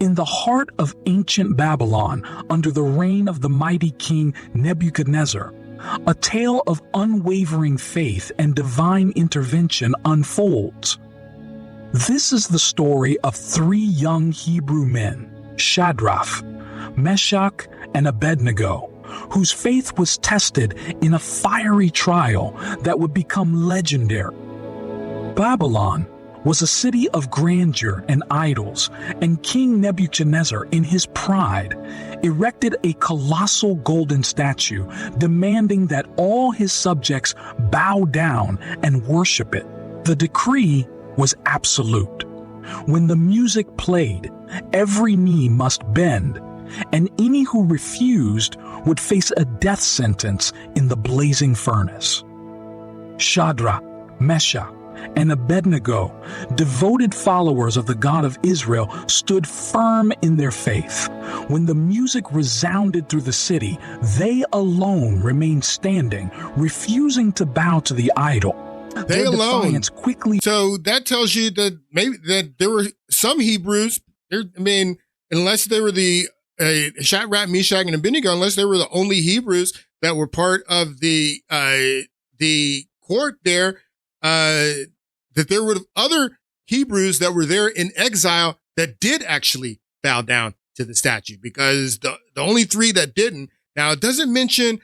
In the heart of ancient Babylon, under the reign of the mighty king Nebuchadnezzar, a tale of unwavering faith and divine intervention unfolds. This is the story of 3 young Hebrew men, Shadrach, Meshach, and Abednego, whose faith was tested in a fiery trial that would become legendary. Babylon was a city of grandeur and idols, and King Nebuchadnezzar, in his pride, erected a colossal golden statue, demanding that all his subjects bow down and worship it. The decree was absolute. When the music played, every knee must bend, and any who refused would face a death sentence in the blazing furnace. Shadrach, Meshach, and Abednego, devoted followers of the God of Israel, stood firm in their faith. When the music resounded through the city, they alone remained standing, refusing to bow to the idol. They Their alone. defiance quickly. So that tells you that maybe that there were some Hebrews. Unless they were the Shadrach, Meshach, and Abednego, unless they were the only Hebrews that were part of the court there, that there were other Hebrews that were there in exile that did actually bow down to the statue, because the only 3 that didn't. Now, it doesn't mention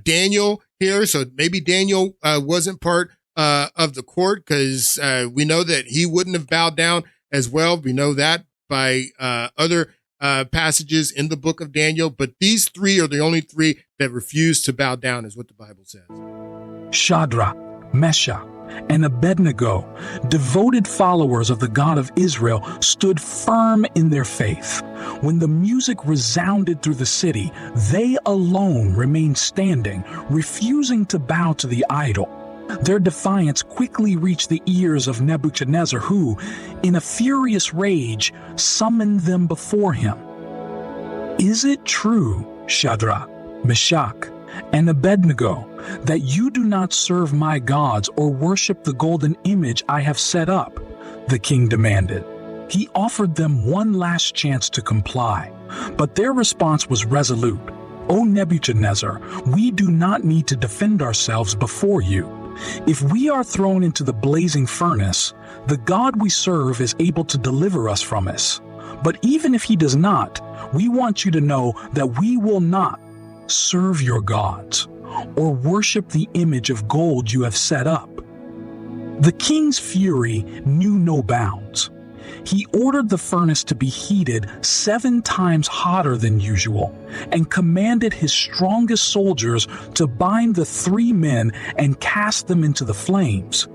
Daniel here, so maybe Daniel wasn't part of the court, because we know that he wouldn't have bowed down as well. We know that by other passages in the book of Daniel, but these 3 are the only 3 that refused to bow down, is what the Bible says. Shadrach, Meshach, and Abednego, devoted followers of the God of Israel, stood firm in their faith. When the music resounded through the city, they alone remained standing, refusing to bow to the idol. Their defiance quickly reached the ears of Nebuchadnezzar, who, in a furious rage, summoned them before him. "Is it true, Shadrach, Meshach, and Abednego, that you do not serve my gods or worship the golden image I have set up?" the king demanded. He offered them one last chance to comply, but their response was resolute. "O Nebuchadnezzar, we do not need to defend ourselves before you. If we are thrown into the blazing furnace, the God we serve is able to deliver us from it. But even if he does not, we want you to know that we will not serve your gods or worship the image of gold you have set up." The king's fury knew no bounds. He ordered the furnace to be heated 7 times hotter than usual and commanded his strongest soldiers to bind the 3 men and cast them into the flames.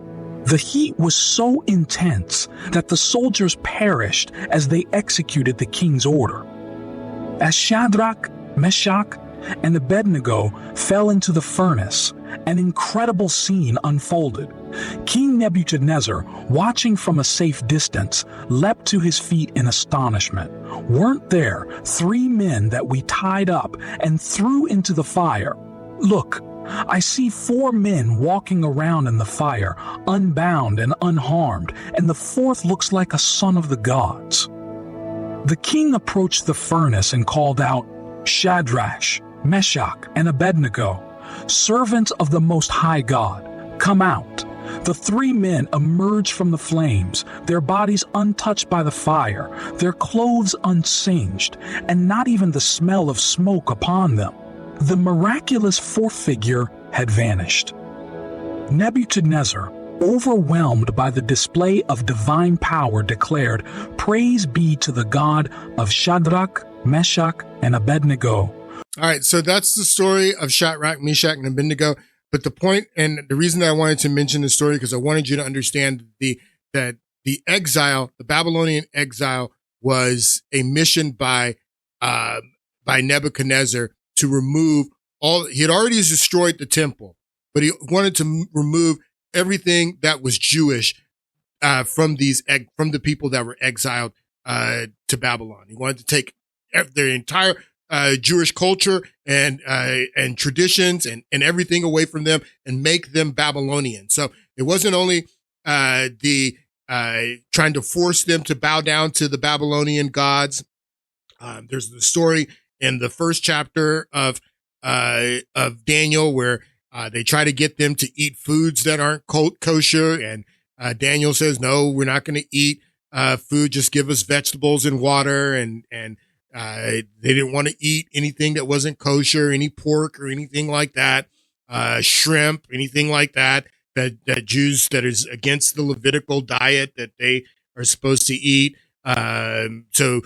The heat was so intense that the soldiers perished as they executed the king's order. As Shadrach, Meshach, and Abednego fell into the furnace, an incredible scene unfolded. King Nebuchadnezzar, watching from a safe distance, leapt to his feet in astonishment. "Weren't there 3 men that we tied up and threw into the fire? Look, I see 4 men walking around in the fire, unbound and unharmed, and the 4th looks like a son of the gods." The king approached the furnace and called out, "Shadrach, Meshach, and Abednego, servants of the Most High God, come out." The 3 men emerged from the flames, their bodies untouched by the fire, their clothes unsinged, and not even the smell of smoke upon them. The miraculous 4th figure had vanished. Nebuchadnezzar, overwhelmed by the display of divine power, declared, "Praise be to the God of Shadrach, Meshach, and Abednego." All right, so that's the story of Shadrach, Meshach, and Abednego. But the point, and the reason that I wanted to mention the story, because I wanted you to understand that the exile, the Babylonian exile, was a mission by Nebuchadnezzar to remove all. He had already destroyed the temple, but he wanted to remove everything that was Jewish from the people that were exiled to Babylon. He wanted to take their entire Jewish culture and traditions and everything away from them and make them Babylonian. So it wasn't only trying to force them to bow down to the Babylonian gods. There's the story in the first chapter of Daniel where they try to get them to eat foods that aren't kosher, and Daniel says, "No, we're not going to eat food. Just give us vegetables and water." And they didn't want to eat anything that wasn't kosher, any pork or anything like that, shrimp, anything like that Jews, that is against the Levitical diet that they are supposed to eat. So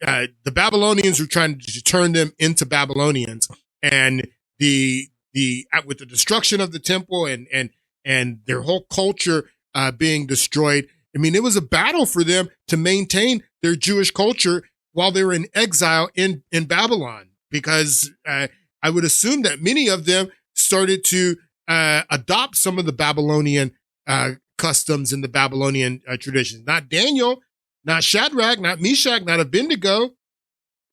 the Babylonians were trying to turn them into Babylonians, and with the destruction of the temple and their whole culture being destroyed. I mean, it was a battle for them to maintain their Jewish culture while they were in exile in Babylon, because I would assume that many of them started to adopt some of the Babylonian customs and the Babylonian traditions. Not Daniel, not Shadrach, not Meshach, not Abednego,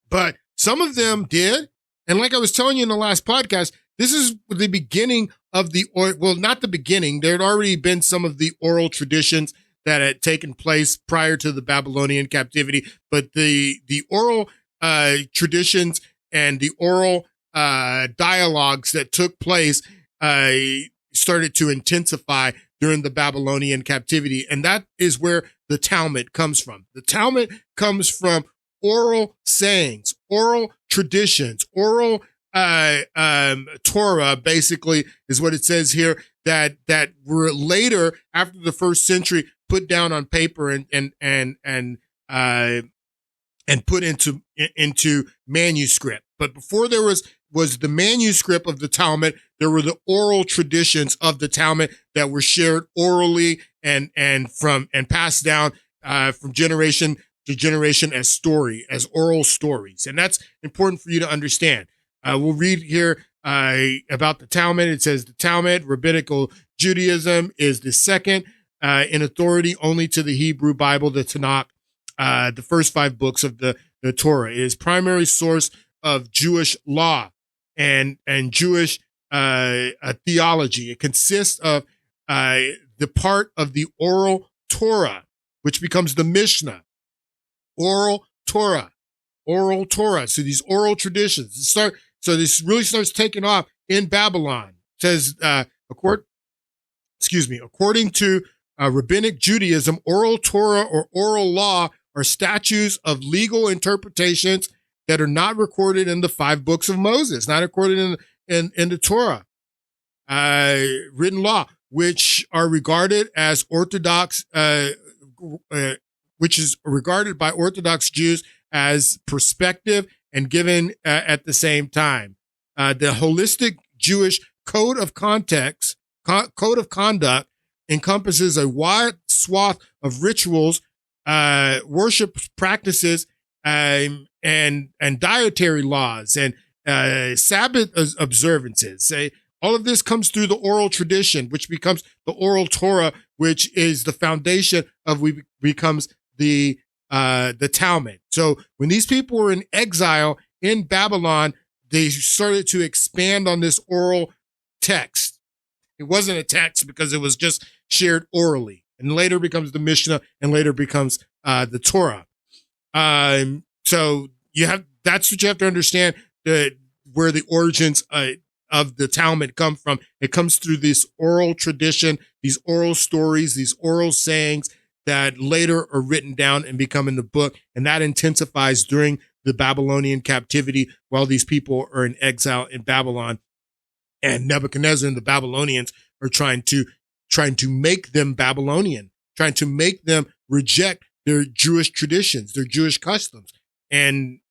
but some of them did. And like I was telling you in the last podcast, this is the beginning of not the beginning. There had already been some of the oral traditions that had taken place prior to the Babylonian captivity, but the oral traditions and the oral dialogues that took place started to intensify during the Babylonian captivity, and that is where the Talmud comes from. The Talmud comes from oral sayings, oral traditions, oral Torah, basically, is what it says here, that were later, after the 1st century, put down on paper and put into manuscript. But before there was the manuscript of the Talmud, there were the oral traditions of the Talmud that were shared orally and passed down from generation to generation as oral stories. And that's important for you to understand. We'll read here about the Talmud. It says the Talmud, rabbinical Judaism is the second in authority only to the Hebrew Bible, the Tanakh, the first 5 books of the Torah. It is primary source of Jewish law and Jewish theology. It consists of the part of the oral Torah, which becomes the Mishnah. Oral Torah. So these oral traditions so this really starts taking off in Babylon. It says, according to rabbinic Judaism, oral Torah or oral law are statutes of legal interpretations that are not recorded in the 5 books of Moses, not recorded in the Torah. Written law, which are regarded as Orthodox, which is regarded by Orthodox Jews as perspective and given at the same time. The holistic Jewish code of conduct encompasses a wide swath of rituals, worship practices, and dietary laws and Sabbath observances. All of this comes through the oral tradition, which becomes the oral Torah, which is the foundation of becomes the Talmud. So when these people were in exile in Babylon, they started to expand on this oral text. It wasn't a text because it was just shared orally, and later becomes the Mishnah, and later becomes the Torah. So that's what you have to understand, where the origins of the Talmud come from. It comes through this oral tradition, these oral stories, these oral sayings that later are written down and become in the book. And that intensifies during the Babylonian captivity while these people are in exile in Babylon. And Nebuchadnezzar and the Babylonians are trying to make them Babylonian, trying to make them reject their Jewish traditions, their Jewish customs. And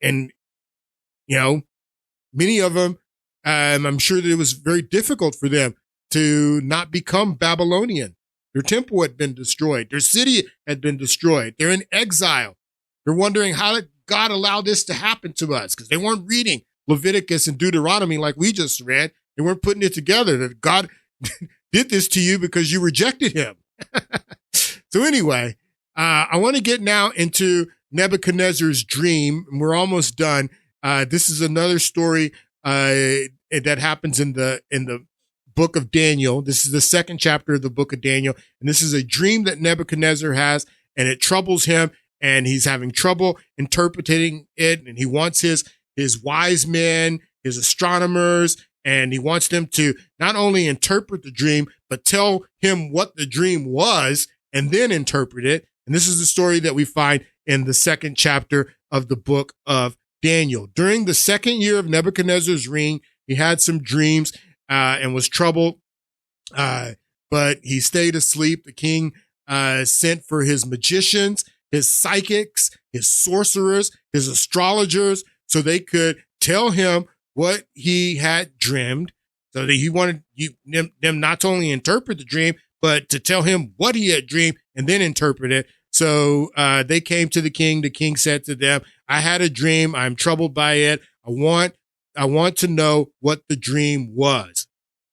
many of them, I'm sure that it was very difficult for them to not become Babylonian. Their temple had been destroyed. Their city had been destroyed. They're in exile. They're wondering, how did God allow this to happen to us? Because they weren't reading Leviticus and Deuteronomy like we just read. They weren't putting it together that God did this to you because you rejected him. So anyway, I want to get now into Nebuchadnezzar's dream, and we're almost done. This is another story that happens in the book of Daniel. This is the 2nd chapter of the book of Daniel. And this is a dream that Nebuchadnezzar has, and it troubles him, and he's having trouble interpreting it. And he wants his wise men, his astronomers, and he wants them to not only interpret the dream, but tell him what the dream was and then interpret it. And this is the story that we find in the 2nd chapter of the book of Daniel. During the 2nd year of Nebuchadnezzar's reign, he had some dreams and was troubled, but he stayed asleep. The king sent for his magicians, his psychics, his sorcerers, his astrologers, so they could tell him what he had dreamed. So that he wanted them not to only interpret the dream, but to tell him what he had dreamed and then interpret it. So they came to the king. The king said to them, I had a dream. I'm troubled by it. I want to know what the dream was.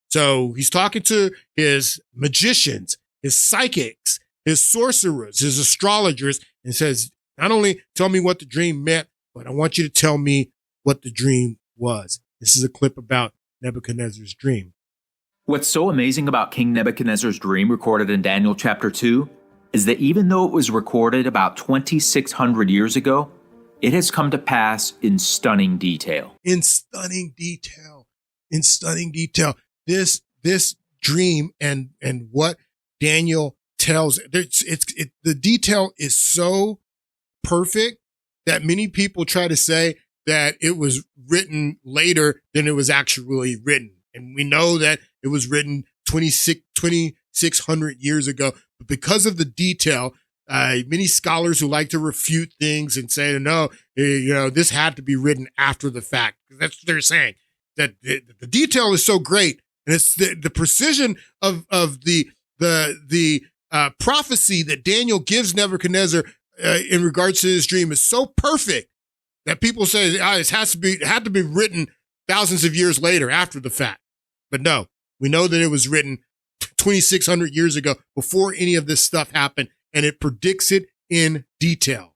So he's talking to his magicians, his psychics, his sorcerers, his astrologers, and says, not only tell me what the dream meant, but I want you to tell me what the dream was. This is a clip about Nebuchadnezzar's dream. What's so amazing about King Nebuchadnezzar's dream recorded in Daniel chapter 2 is that even though it was recorded about 2,600 years ago, it has come to pass in stunning detail. In stunning detail. This dream and what Daniel tells, the detail is so perfect that many people try to say that it was written later than it was actually written. And we know that it was written 2,600 years ago. But because of the detail, many scholars who like to refute things and say, no, this had to be written after the fact. That's what they're saying. That the detail is so great, and it's the precision of the prophecy that Daniel gives Nebuchadnezzar in regards to his dream is so perfect that people say it had to be written thousands of years later after the fact. But no, we know that it was written 2,600 years ago, before any of this stuff happened, and it predicts it in detail.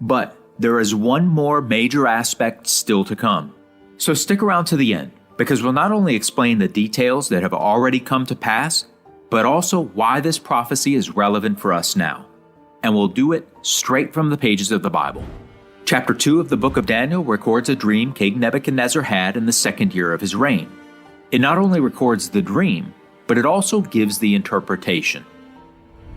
But there is one more major aspect still to come. So stick around to the end, because we'll not only explain the details that have already come to pass, but also why this prophecy is relevant for us now. And we'll do it straight from the pages of the Bible. Chapter 2 of the book of Daniel records a dream King Nebuchadnezzar had in the second year of his reign. It not only records the dream, but it also gives the interpretation.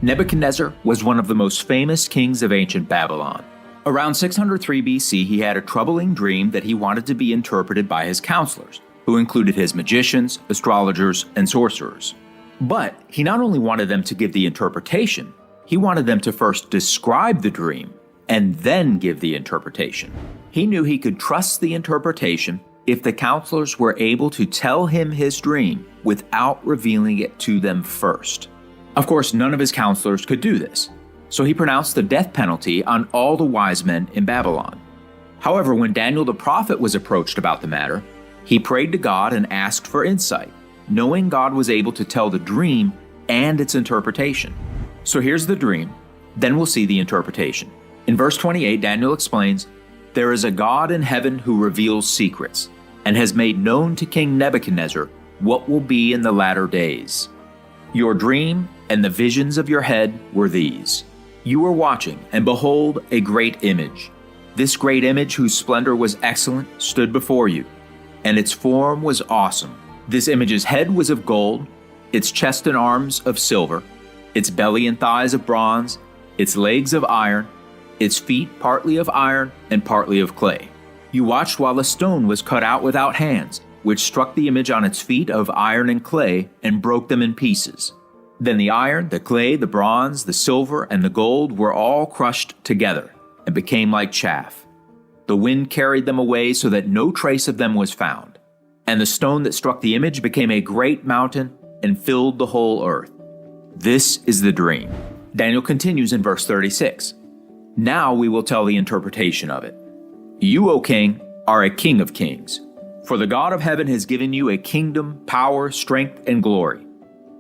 Nebuchadnezzar was one of the most famous kings of ancient Babylon. Around 603 BC, he had a troubling dream that he wanted to be interpreted by his counselors, who included his magicians, astrologers, and sorcerers. But he not only wanted them to give the interpretation, he wanted them to first describe the dream and then give the interpretation. He knew he could trust the interpretation if the counselors were able to tell him his dream without revealing it to them first. Of course, none of his counselors could do this, so he pronounced the death penalty on all the wise men in Babylon. However, when Daniel the prophet was approached about the matter, he prayed to God and asked for insight, knowing God was able to tell the dream and its interpretation. So here's the dream, then we'll see the interpretation. In verse 28, Daniel explains, "There is a God in heaven who reveals secrets, and has made known to King Nebuchadnezzar what will be in the latter days. Your dream and the visions of your head were these. You were watching, and behold, a great image. This great image, whose splendor was excellent, stood before you, and its form was awesome. This image's head was of gold, its chest and arms of silver, its belly and thighs of bronze, its legs of iron, its feet partly of iron and partly of clay. You watched while a stone was cut out without hands, which struck the image on its feet of iron and clay and broke them in pieces. Then the iron, the clay, the bronze, the silver, and the gold were all crushed together and became like chaff. The wind carried them away so that no trace of them was found. And the stone that struck the image became a great mountain and filled the whole earth. This is the dream." Daniel continues in verse 36. "Now we will tell the interpretation of it. You, O king, are a king of kings. For the God of heaven has given you a kingdom, power, strength, and glory.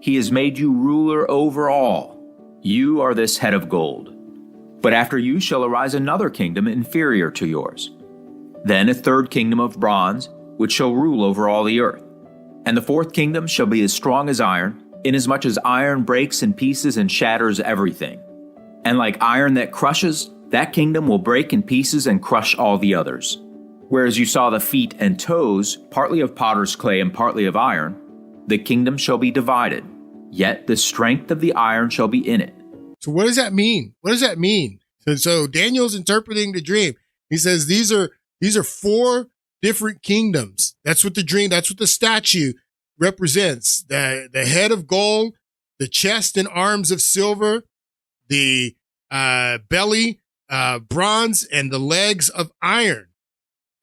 He has made you ruler over all. You are this head of gold. But after you shall arise another kingdom inferior to yours. Then a third kingdom of bronze, which shall rule over all the earth. And the fourth kingdom shall be as strong as iron, inasmuch as iron breaks in pieces and shatters everything. And like iron that crushes, that kingdom will break in pieces and crush all the others. Whereas you saw the feet and toes, partly of potter's clay and partly of iron, the kingdom shall be divided, yet the strength of the iron shall be in it." So what does that mean? What does that mean? So Daniel's interpreting the dream. He says these are four different kingdoms. That's what the dream, that's what the statue represents. The head of gold, the chest and arms of silver, the belly, bronze, and the legs of iron.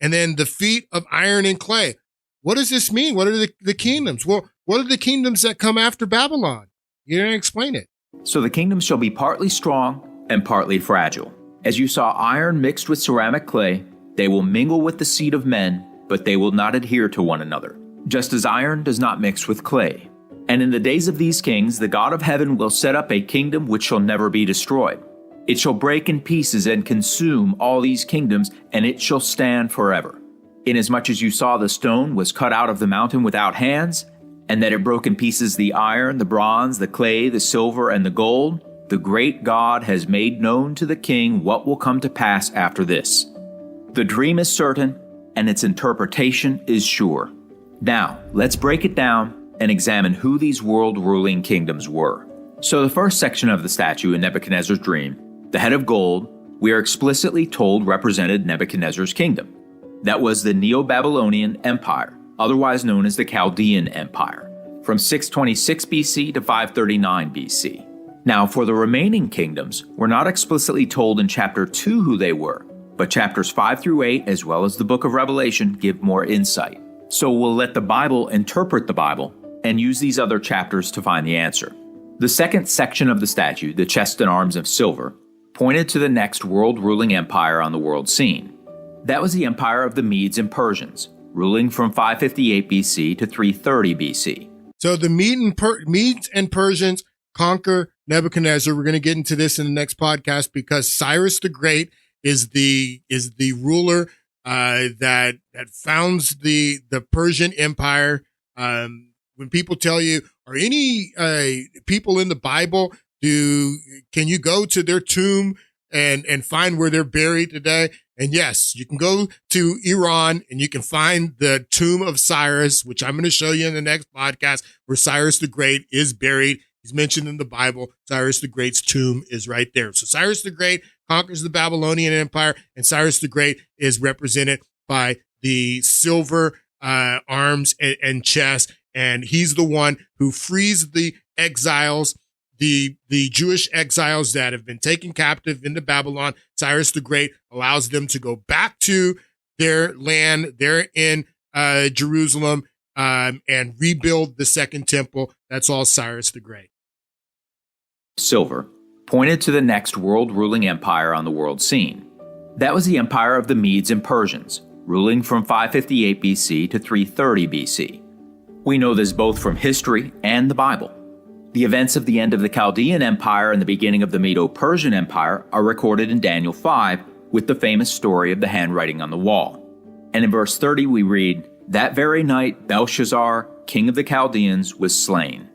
And then the feet of iron and clay. What does this mean? What are the kingdoms? Well, what are the kingdoms that come after Babylon? You didn't explain it. So the kingdoms shall be partly strong and partly fragile. As you saw iron mixed with ceramic clay, they will mingle with the seed of men, but they will not adhere to one another, just as iron does not mix with clay. And in the days of these kings, the God of heaven will set up a kingdom which shall never be destroyed. It shall break in pieces and consume all these kingdoms, and it shall stand forever. Inasmuch as you saw the stone was cut out of the mountain without hands, and that it broke in pieces the iron, the bronze, the clay, the silver, and the gold, the great God has made known to the king what will come to pass after this. The dream is certain, and its interpretation is sure. Now, let's break it down and examine who these world-ruling kingdoms were. So the first section of the statue in Nebuchadnezzar's dream, the head of gold, we are explicitly told represented Nebuchadnezzar's kingdom. That was the Neo-Babylonian Empire, otherwise known as the Chaldean Empire, from 626 BC to 539 BC. Now, for the remaining kingdoms, we're not explicitly told in chapter 2 who they were, but chapters 5 through 8, as well as the book of Revelation, give more insight. So we'll let the Bible interpret the Bible and use these other chapters to find the answer. The second section of the statue, the chest and arms of silver, pointed to the next world-ruling empire on the world scene. That was the empire of the Medes and Persians, ruling from 558 BC to 330 BC. So the Medes and Persians conquer Nebuchadnezzar. We're going to get into this in the next podcast because Cyrus the Great is the ruler that founds the Persian Empire. When people tell you, are any people in the Bible, can you go to their tomb and find where they're buried today? And yes, you can go to Iran and you can find the tomb of Cyrus, which I'm going to show you in the next podcast, where Cyrus the Great is buried. He's mentioned in the Bible. Cyrus the Great's tomb is right there. So Cyrus the Great conquers the Babylonian Empire, and Cyrus the Great is represented by the silver arms and chest, and he's the one who frees the exiles, the Jewish exiles that have been taken captive into Babylon. Cyrus the Great allows them to go back to their land. They're in Jerusalem and rebuild the second temple. That's all Cyrus the Great. Silver pointed to the next world-ruling empire on the world scene. That was the empire of the Medes and Persians, ruling from 558 BC to 330 BC. We know this both from history and the Bible. The events of the end of the Chaldean Empire and the beginning of the Medo-Persian Empire are recorded in Daniel 5 with the famous story of the handwriting on the wall. And in verse 30 we read, "That very night Belshazzar, king of the Chaldeans, was slain,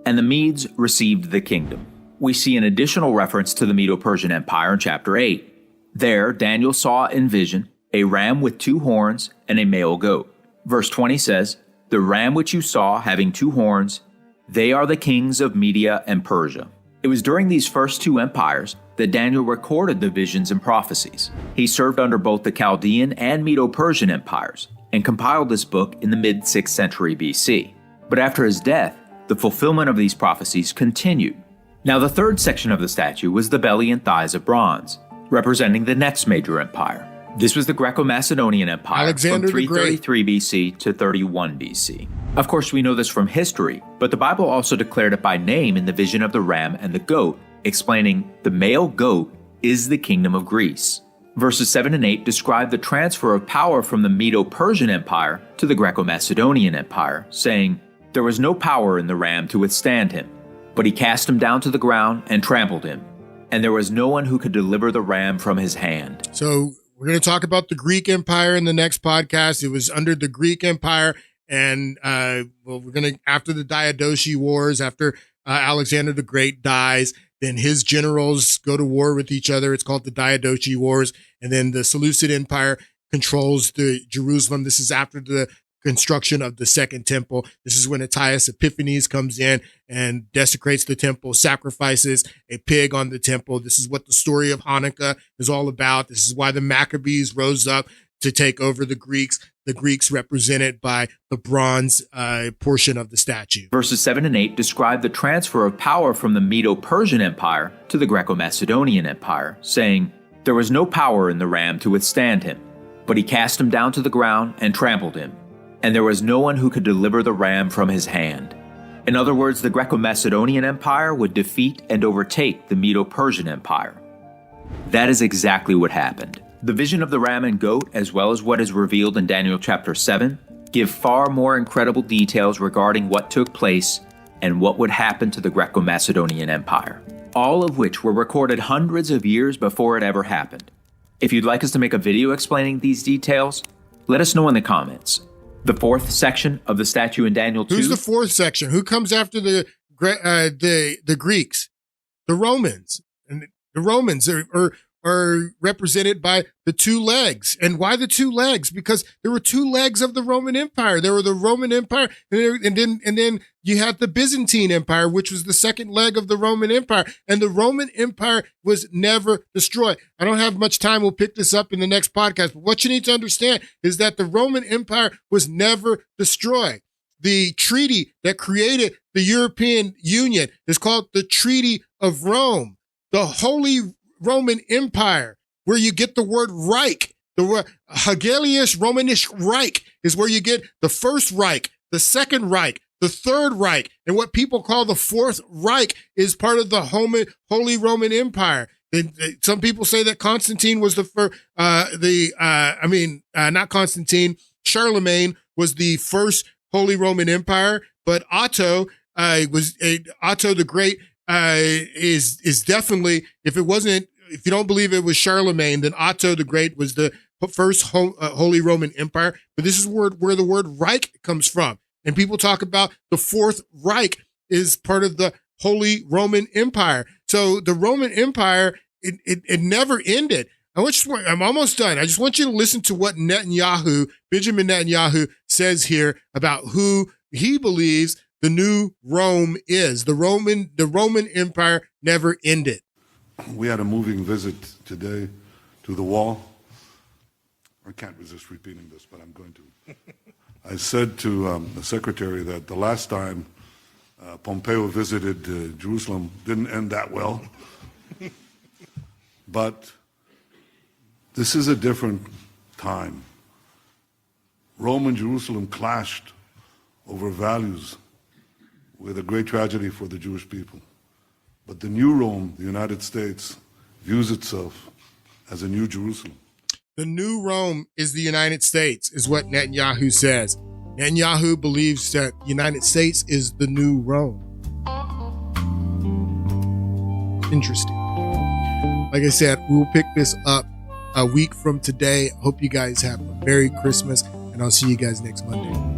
and the Medes received the kingdom." We see an additional reference to the Medo-Persian Empire in chapter 8. There, Daniel saw in vision a ram with 2 horns and a male goat. Verse 20 says, "The ram which you saw having 2 horns, they are the kings of Media and Persia." It was during these first 2 empires that Daniel recorded the visions and prophecies. He served under both the Chaldean and Medo-Persian empires and compiled this book in the mid-6th century BC. But after his death, the fulfillment of these prophecies continued. Now the third section of the statue was the belly and thighs of bronze, representing the next major empire. This was the Greco-Macedonian Empire Alexander from 333 BC to 31 BC. Of course, we know this from history, but the Bible also declared it by name in the vision of the ram and the goat, explaining the male goat is the kingdom of Greece. Verses 7 and 8 describe the transfer of power from the Medo-Persian Empire to the Greco-Macedonian Empire, saying, "There was no power in the ram to withstand him, but he cast him down to the ground and trampled him, and there was no one who could deliver the ram from his hand." So we're going to talk about the Greek Empire in the next podcast. It was under the Greek Empire, and we're going to, after the Diadochi Wars, after Alexander the Great dies, then his generals go to war with each other. It's called the Diadochi Wars, and then the Seleucid Empire controls the Jerusalem. This is after the construction of the second temple. This is when Antiochus Epiphanes comes in and desecrates the temple, sacrifices a pig on the temple. This is what the story of Hanukkah is all about. This is why the Maccabees rose up to take over the Greeks represented by the bronze portion of the statue. Verses 7 and 8 describe the transfer of power from the Medo-Persian Empire to the Greco-Macedonian Empire, saying, "There was no power in the ram to withstand him, but he cast him down to the ground and trampled him, and there was no one who could deliver the ram from his hand." In other words, the Greco-Macedonian Empire would defeat and overtake the Medo-Persian Empire. That is exactly what happened. The vision of the ram and goat, as well as what is revealed in Daniel chapter 7, give far more incredible details regarding what took place and what would happen to the Greco-Macedonian Empire, all of which were recorded hundreds of years before it ever happened. If you'd like us to make a video explaining these details, let us know in the comments. The 4th section of the statue in Daniel 2. Who's the 4th section? Who comes after the Greeks? The Romans. And the Romans are represented by the 2 legs. And why the 2 legs? Because there were 2 legs of the Roman Empire. There were the Roman Empire, and then you had the Byzantine Empire, which was the second leg of the Roman Empire. And the Roman Empire was never destroyed. I don't have much time. We'll pick this up in the next podcast. But what you need to understand is that the Roman Empire was never destroyed. The treaty that created the European Union is called the Treaty of Rome. The Holy Roman Empire, where you get the word Reich, the word Hegelius Romanisch Reich is where you get the First Reich, the Second Reich, the Third Reich, and what people call the Fourth Reich is part of the Holy Roman Empire. Some people say that Constantine was the first, not Constantine, Charlemagne was the first Holy Roman Empire. but Otto Otto the Great is definitely, if you don't believe it was Charlemagne, then Otto the Great was the first Holy Roman Empire. But this is where the word Reich comes from. And people talk about the Fourth Reich is part of the Holy Roman Empire. So the Roman Empire, it never ended. I'm almost done. I just want you to listen to what Benjamin Netanyahu says here about who he believes the new Rome is. The Roman Empire never ended. We had a moving visit today to the wall. I can't resist repeating this, but I'm going to. I said to the secretary that the last time Pompeo visited Jerusalem didn't end that well. But this is a different time. Rome and Jerusalem clashed over values with a great tragedy for the Jewish people. But the new Rome, the United States, views itself as a new Jerusalem. The new Rome is the United States, is what Netanyahu says. Netanyahu believes that the United States is the new Rome. Interesting. Like I said, we will pick this up a week from today. Hope you guys have a Merry Christmas, and I'll see you guys next Monday.